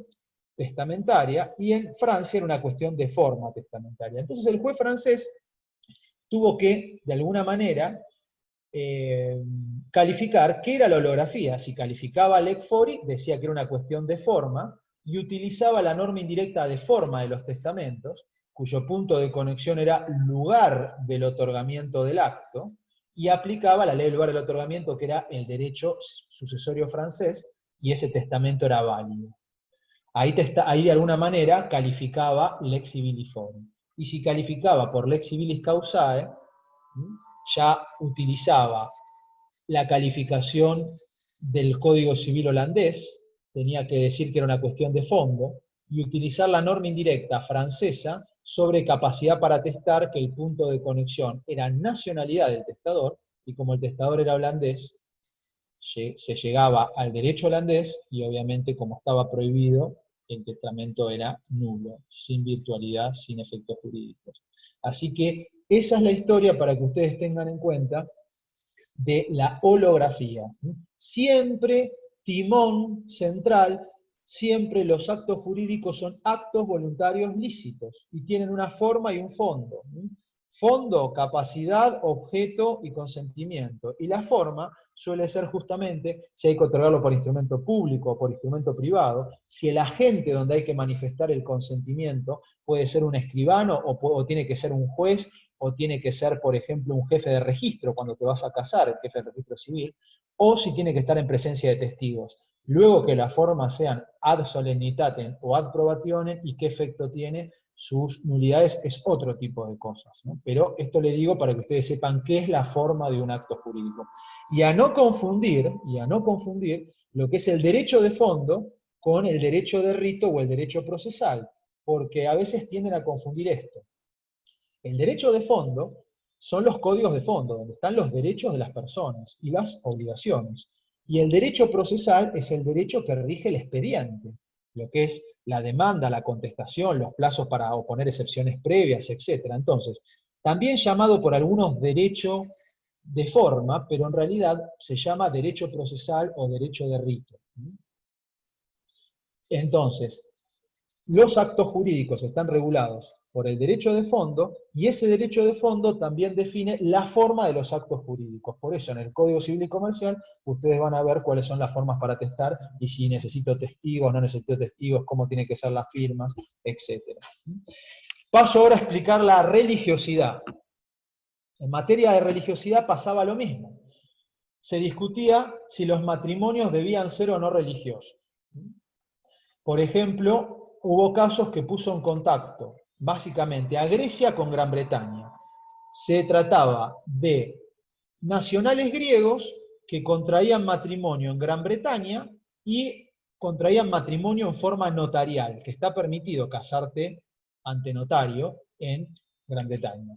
testamentaria, y en Francia era una cuestión de forma testamentaria. Entonces el juez francés tuvo que, de alguna manera, calificar qué era la holografía. Si calificaba Lex Fori, decía que era una cuestión de forma, y utilizaba la norma indirecta de forma de los testamentos, cuyo punto de conexión era lugar del otorgamiento del acto, y aplicaba la ley del lugar del otorgamiento, que era el derecho sucesorio francés, y ese testamento era válido. Ahí de alguna manera calificaba Lex Civilis Fori. Y si calificaba por Lex Civilis Causae, ya utilizaba la calificación del Código Civil holandés, tenía que decir que era una cuestión de fondo, y utilizar la norma indirecta francesa sobre capacidad para testar, que el punto de conexión era nacionalidad del testador, y como el testador era holandés, se llegaba al derecho holandés, y obviamente como estaba prohibido, el testamento era nulo, sin virtualidad, sin efectos jurídicos. Así que esa es la historia, para que ustedes tengan en cuenta, de la holografía. Siempre timón central siempre los actos jurídicos son actos voluntarios lícitos y tienen una forma y un fondo. Fondo, capacidad, objeto y consentimiento. Y la forma suele ser justamente si hay que otorgarlo por instrumento público o por instrumento privado, si el agente donde hay que manifestar el consentimiento puede ser un escribano o tiene que ser un juez o tiene que ser, por ejemplo, un jefe de registro cuando te vas a casar, el jefe de registro civil, o si tiene que estar en presencia de testigos. Luego que las formas sean ad solemnitatem o ad probationem, y qué efecto tiene sus nulidades es otro tipo de cosas, ¿no? Pero esto le digo para que ustedes sepan qué es la forma de un acto jurídico. Y a no confundir lo que es el derecho de fondo con el derecho de rito o el derecho procesal, porque a veces tienden a confundir esto. El derecho de fondo son los códigos de fondo, donde están los derechos de las personas y las obligaciones. Y el derecho procesal es el derecho que rige el expediente, lo que es la demanda, la contestación, los plazos para oponer excepciones previas, etc. Entonces, también llamado por algunos derecho de forma, pero en realidad se llama derecho procesal o derecho de rito. Entonces, los actos jurídicos están regulados por el derecho de fondo, y ese derecho de fondo también define la forma de los actos jurídicos. Por eso en el Código Civil y Comercial ustedes van a ver cuáles son las formas para atestar, y si necesito testigos, no necesito testigos, cómo tienen que ser las firmas, etc. Paso ahora a explicar la religiosidad. En materia de religiosidad pasaba lo mismo. Se discutía si los matrimonios debían ser o no religiosos. Por ejemplo, hubo casos que puso en contacto básicamente a Grecia con Gran Bretaña. Se trataba de nacionales griegos que contraían matrimonio en Gran Bretaña y contraían matrimonio en forma notarial, que está permitido casarte ante notario en Gran Bretaña.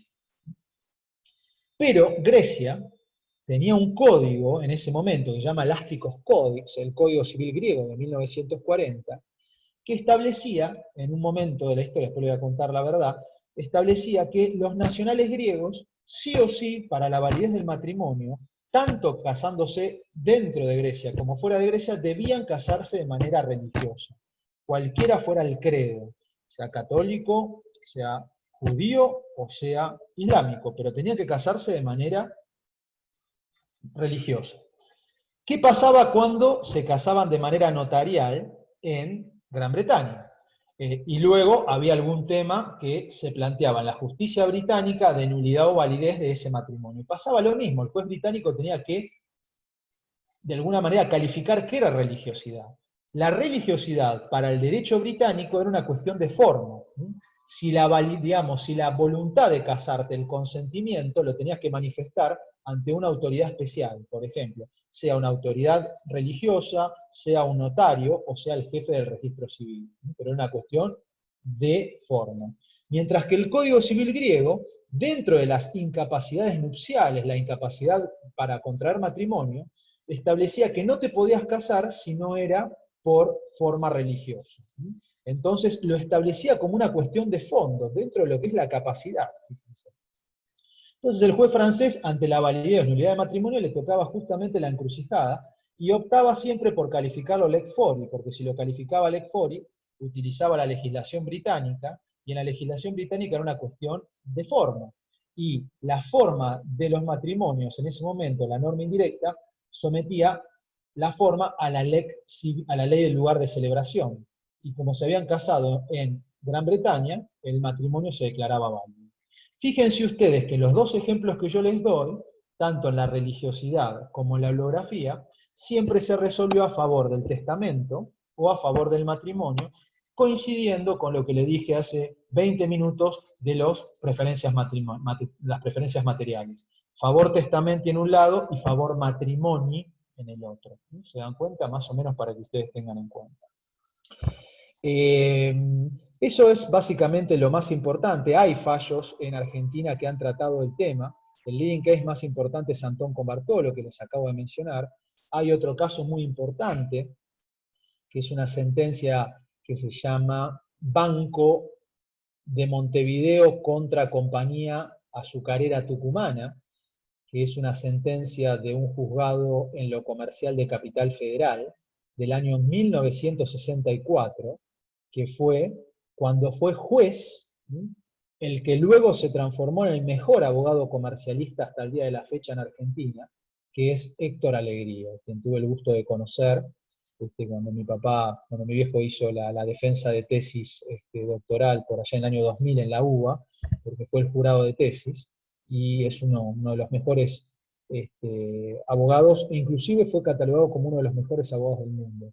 Pero Grecia tenía un código en ese momento que se llama Elasticos Codex, el Código Civil griego de 1940, que establecía, en un momento de la historia, después le voy a contar la verdad, establecía que los nacionales griegos, sí o sí, para la validez del matrimonio, tanto casándose dentro de Grecia como fuera de Grecia, debían casarse de manera religiosa, cualquiera fuera el credo, sea católico, sea judío o sea islámico, pero tenían que casarse de manera religiosa. ¿Qué pasaba cuando se casaban de manera notarial en Gran Bretaña? Y luego había algún tema que se planteaba en la justicia británica de nulidad o validez de ese matrimonio. Y pasaba lo mismo, el juez británico tenía que, de alguna manera, calificar qué era religiosidad. La religiosidad para el derecho británico era una cuestión de forma. Si la voluntad de casarte, el consentimiento, lo tenías que manifestar ante una autoridad especial, por ejemplo, sea una autoridad religiosa, sea un notario o sea el jefe del registro civil, pero es una cuestión de forma. Mientras que el Código Civil griego, dentro de las incapacidades nupciales, la incapacidad para contraer matrimonio, establecía que no te podías casar si no era por forma religiosa. Entonces lo establecía como una cuestión de fondo, dentro de lo que es la capacidad. Fíjense. Entonces el juez francés, ante la validez o nulidad de matrimonio, le tocaba justamente la encrucijada, y optaba siempre por calificarlo lex fori, porque si lo calificaba lex fori, utilizaba la legislación británica, y en la legislación británica era una cuestión de forma. Y la forma de los matrimonios en ese momento, la norma indirecta, sometía la forma a la ley del lugar de celebración. Y como se habían casado en Gran Bretaña, el matrimonio se declaraba válido. Fíjense ustedes que los dos ejemplos que yo les doy, tanto en la religiosidad como en la holografía, siempre se resolvió a favor del testamento o a favor del matrimonio, coincidiendo con lo que le dije hace 20 minutos de las preferencias materiales. Favor testamento en un lado y favor matrimonio en el otro. ¿Se dan cuenta? Más o menos para que ustedes tengan en cuenta. Eso es básicamente lo más importante. Hay fallos en Argentina que han tratado el tema. El leading case más importante es Antón con Bartolo, que les acabo de mencionar. Hay otro caso muy importante, que es una sentencia que se llama Banco de Montevideo contra Compañía Azucarera Tucumana, que es una sentencia de un juzgado en lo comercial de Capital Federal, del año 1964, que fue cuando fue juez, el que luego se transformó en el mejor abogado comercialista hasta el día de la fecha en Argentina, que es Héctor Alegría, quien tuve el gusto de conocer cuando cuando mi viejo hizo la defensa de tesis doctoral por allá en el año 2000 en la UBA, porque fue el jurado de tesis, y es uno de los mejores abogados, e inclusive fue catalogado como uno de los mejores abogados del mundo.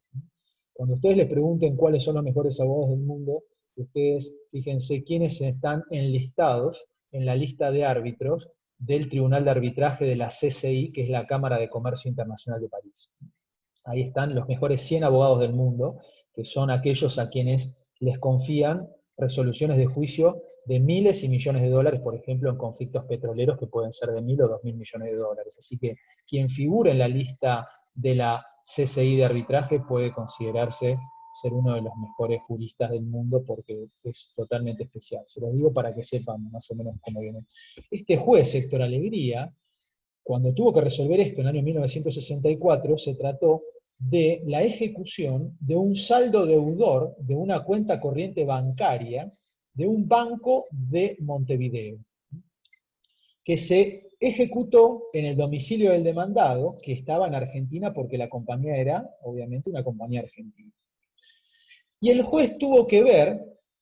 Cuando ustedes les pregunten cuáles son los mejores abogados del mundo, ustedes fíjense quiénes están enlistados en la lista de árbitros del Tribunal de Arbitraje de la CCI, que es la Cámara de Comercio Internacional de París. Ahí están los mejores 100 abogados del mundo, que son aquellos a quienes les confían resoluciones de juicio de miles y millones de dólares, por ejemplo, en conflictos petroleros que pueden ser de 1.000 o 2.000 millones de dólares. Así que quien figura en la lista de la CCI de arbitraje puede considerarse ser uno de los mejores juristas del mundo porque es totalmente especial. Se los digo para que sepan más o menos cómo viene. Este juez, Héctor Alegría, cuando tuvo que resolver esto en el año 1964, se trató de la ejecución de un saldo deudor de una cuenta corriente bancaria de un banco de Montevideo, que se ejecutó en el domicilio del demandado, que estaba en Argentina porque la compañía era, obviamente, una compañía argentina. Y el juez tuvo que ver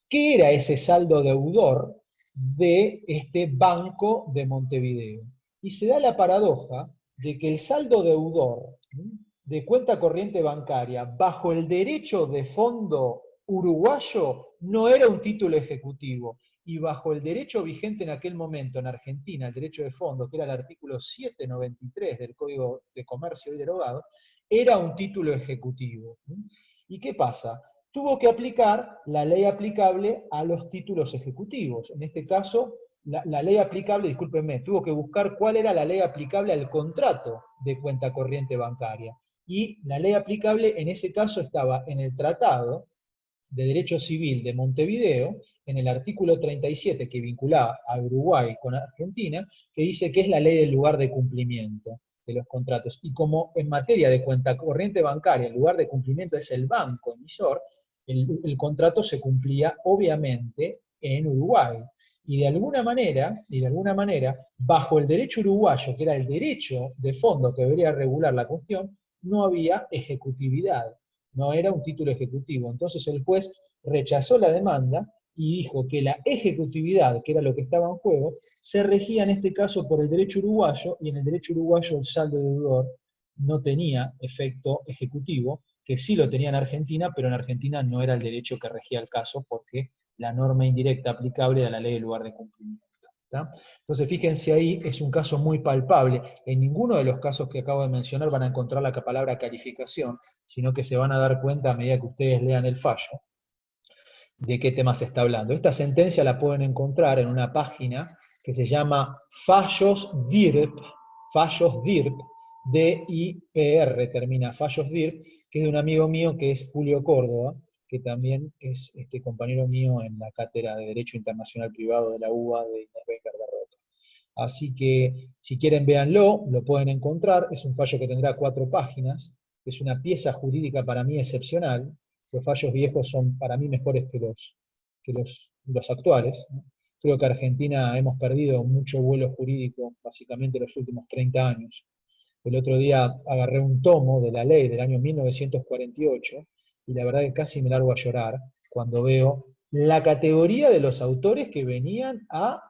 qué era ese saldo deudor de este banco de Montevideo. Y se da la paradoja de que el saldo deudor de cuenta corriente bancaria bajo el derecho de fondo uruguayo no era un título ejecutivo, y bajo el derecho vigente en aquel momento en Argentina, el derecho de fondo, que era el artículo 793 del Código de Comercio y derogado, era un título ejecutivo. ¿Y qué pasa? Tuvo que aplicar la ley aplicable a los títulos ejecutivos. En este caso, la ley aplicable, discúlpenme, tuvo que buscar cuál era la ley aplicable al contrato de cuenta corriente bancaria. Y la ley aplicable en ese caso estaba en el Tratado de Derecho Civil de Montevideo, en el artículo 37 que vinculaba a Uruguay con Argentina, que dice que es la ley del lugar de cumplimiento de los contratos. Y como en materia de cuenta corriente bancaria, el lugar de cumplimiento es el banco emisor, el contrato se cumplía obviamente en Uruguay. Y de alguna manera, bajo el derecho uruguayo, que era el derecho de fondo que debería regular la cuestión, no había ejecutividad, no era un título ejecutivo. Entonces el juez rechazó la demanda y dijo que la ejecutividad, que era lo que estaba en juego, se regía en este caso por el derecho uruguayo, y en el derecho uruguayo el saldo deudor no tenía efecto ejecutivo, que sí lo tenía en Argentina, pero en Argentina no era el derecho que regía el caso, porque la norma indirecta aplicable era la ley del lugar de cumplimiento. ¿Tá? Entonces fíjense ahí, es un caso muy palpable. En ninguno de los casos que acabo de mencionar van a encontrar la palabra calificación, sino que se van a dar cuenta a medida que ustedes lean el fallo de qué tema se está hablando. Esta sentencia la pueden encontrar en una página que se llama Fallos DIRP, D-I-P-R, termina Fallos DIRP, que es de un amigo mío que es Julio Córdoba, que también es compañero mío en la cátedra de Derecho Internacional Privado de la UBA de Inés Becker de Roca. Así que, si quieren, véanlo, lo pueden encontrar. Es un fallo que tendrá 4 páginas, es una pieza jurídica para mí excepcional. Los fallos viejos son para mí mejores que los actuales. Creo que Argentina hemos perdido mucho vuelo jurídico, básicamente los últimos 30 años. El otro día agarré un tomo de la ley del año 1948, y la verdad que casi me largo a llorar cuando veo la categoría de los autores que venían a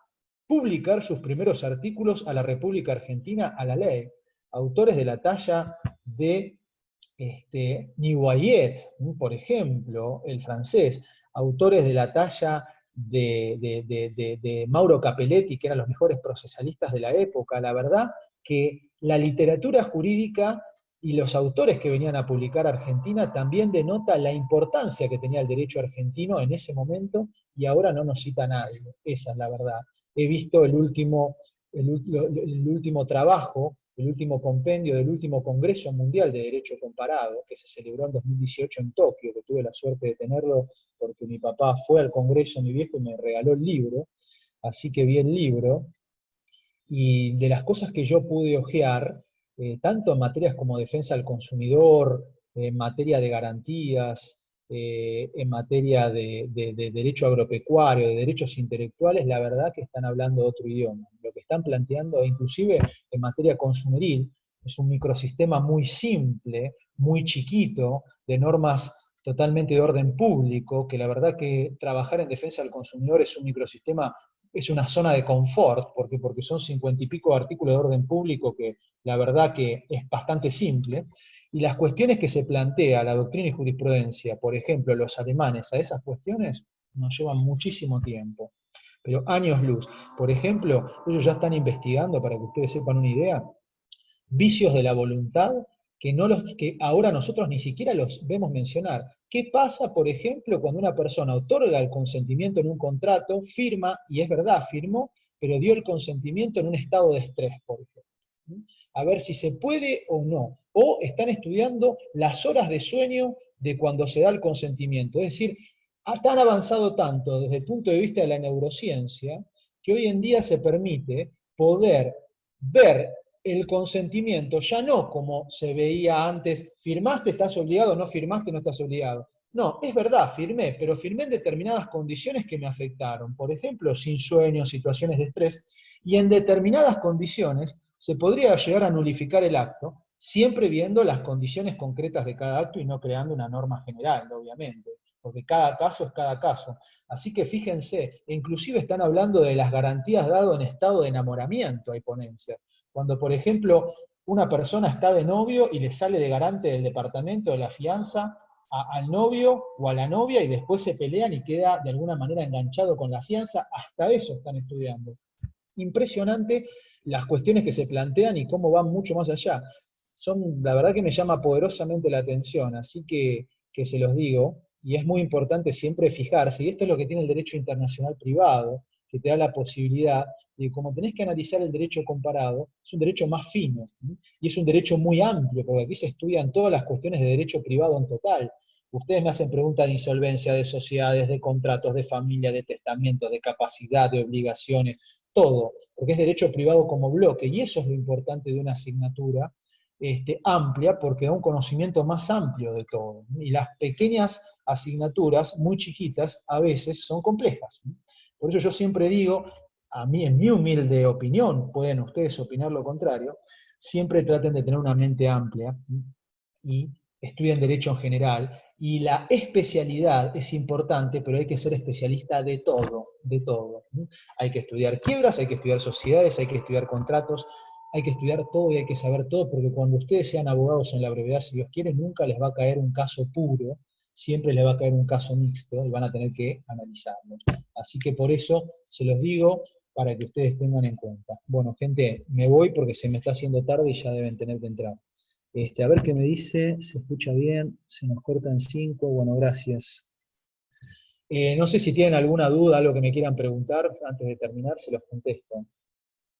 publicar sus primeros artículos a la República Argentina, a la ley. Autores de la talla de Nivoyet, por ejemplo, el francés, autores de la talla de Mauro Capelletti, que eran los mejores procesalistas de la época. La verdad que la literatura jurídica y los autores que venían a publicar Argentina también denota la importancia que tenía el derecho argentino en ese momento, y ahora no nos cita nadie. Esa es la verdad. He visto el último trabajo, el último compendio del último Congreso Mundial de Derecho Comparado, que se celebró en 2018 en Tokio, que tuve la suerte de tenerlo porque mi papá fue al Congreso, mi viejo, y me regaló el libro, así que vi el libro, y de las cosas que yo pude hojear, tanto en materias como defensa del consumidor, en materia de garantías, en materia de derecho agropecuario, de derechos intelectuales, la verdad que están hablando otro idioma. Lo que están planteando, inclusive en materia consumeril, es un microsistema muy simple, muy chiquito, de normas totalmente de orden público, que la verdad que trabajar en defensa del consumidor es un microsistema, es una zona de confort, porque son 50 y pico artículos de orden público que la verdad que es bastante simple, y las cuestiones que se plantea la doctrina y jurisprudencia, por ejemplo, los alemanes a esas cuestiones, nos llevan muchísimo tiempo, pero años luz. Por ejemplo, ellos ya están investigando, para que ustedes sepan una idea, vicios de la voluntad que ahora nosotros ni siquiera los vemos mencionar. ¿Qué pasa, por ejemplo, cuando una persona otorga el consentimiento en un contrato, firma, y es verdad, firmó, pero dio el consentimiento en un estado de estrés, por ejemplo? A ver si se puede o no. O están estudiando las horas de sueño de cuando se da el consentimiento. Es decir, han avanzado tanto desde el punto de vista de la neurociencia que hoy en día se permite poder ver el consentimiento ya no como se veía antes, firmaste, estás obligado, no firmaste, no estás obligado. No, es verdad, firmé, pero firmé en determinadas condiciones que me afectaron. Por ejemplo, sin sueño, situaciones de estrés, y en determinadas condiciones se podría llegar a nulificar el acto, siempre viendo las condiciones concretas de cada acto y no creando una norma general, obviamente, porque cada caso es cada caso. Así que fíjense, inclusive están hablando de las garantías dadas en estado de enamoramiento, hay ponencias. Cuando, por ejemplo, una persona está de novio y le sale de garante del departamento de la fianza al novio o a la novia y después se pelean y queda de alguna manera enganchado con la fianza, hasta eso están estudiando. Impresionante las cuestiones que se plantean y cómo van mucho más allá. La verdad que me llama poderosamente la atención, así que se los digo, y es muy importante siempre fijarse, y esto es lo que tiene el derecho internacional privado, que te da la posibilidad de, como tenés que analizar el derecho comparado, es un derecho más fino, ¿sí? Y es un derecho muy amplio, porque aquí se estudian todas las cuestiones de derecho privado en total. Ustedes me hacen preguntas de insolvencia, de sociedades, de contratos, de familia, de testamentos, de capacidad, de obligaciones, todo, porque es derecho privado como bloque, y eso es lo importante de una asignatura amplia, porque da un conocimiento más amplio de todo. Y las pequeñas asignaturas, muy chiquitas, a veces son complejas. Por eso yo siempre digo, a mí, en mi humilde opinión, pueden ustedes opinar lo contrario, siempre traten de tener una mente amplia y estudien derecho en general, y la especialidad es importante, pero hay que ser especialista de todo, de todo. Hay que estudiar quiebras, hay que estudiar sociedades, hay que estudiar contratos, hay que estudiar todo y hay que saber todo, porque cuando ustedes sean abogados en la brevedad, si Dios quiere, nunca les va a caer un caso puro, siempre les va a caer un caso mixto y van a tener que analizarlo. Así que por eso se los digo, para que ustedes tengan en cuenta. Bueno, gente, me voy porque se me está haciendo tarde y ya deben tener que entrar. A ver qué me dice, se escucha bien, se nos cortan 5, bueno, gracias. No sé si tienen alguna duda, algo que me quieran preguntar antes de terminar, se los contesto.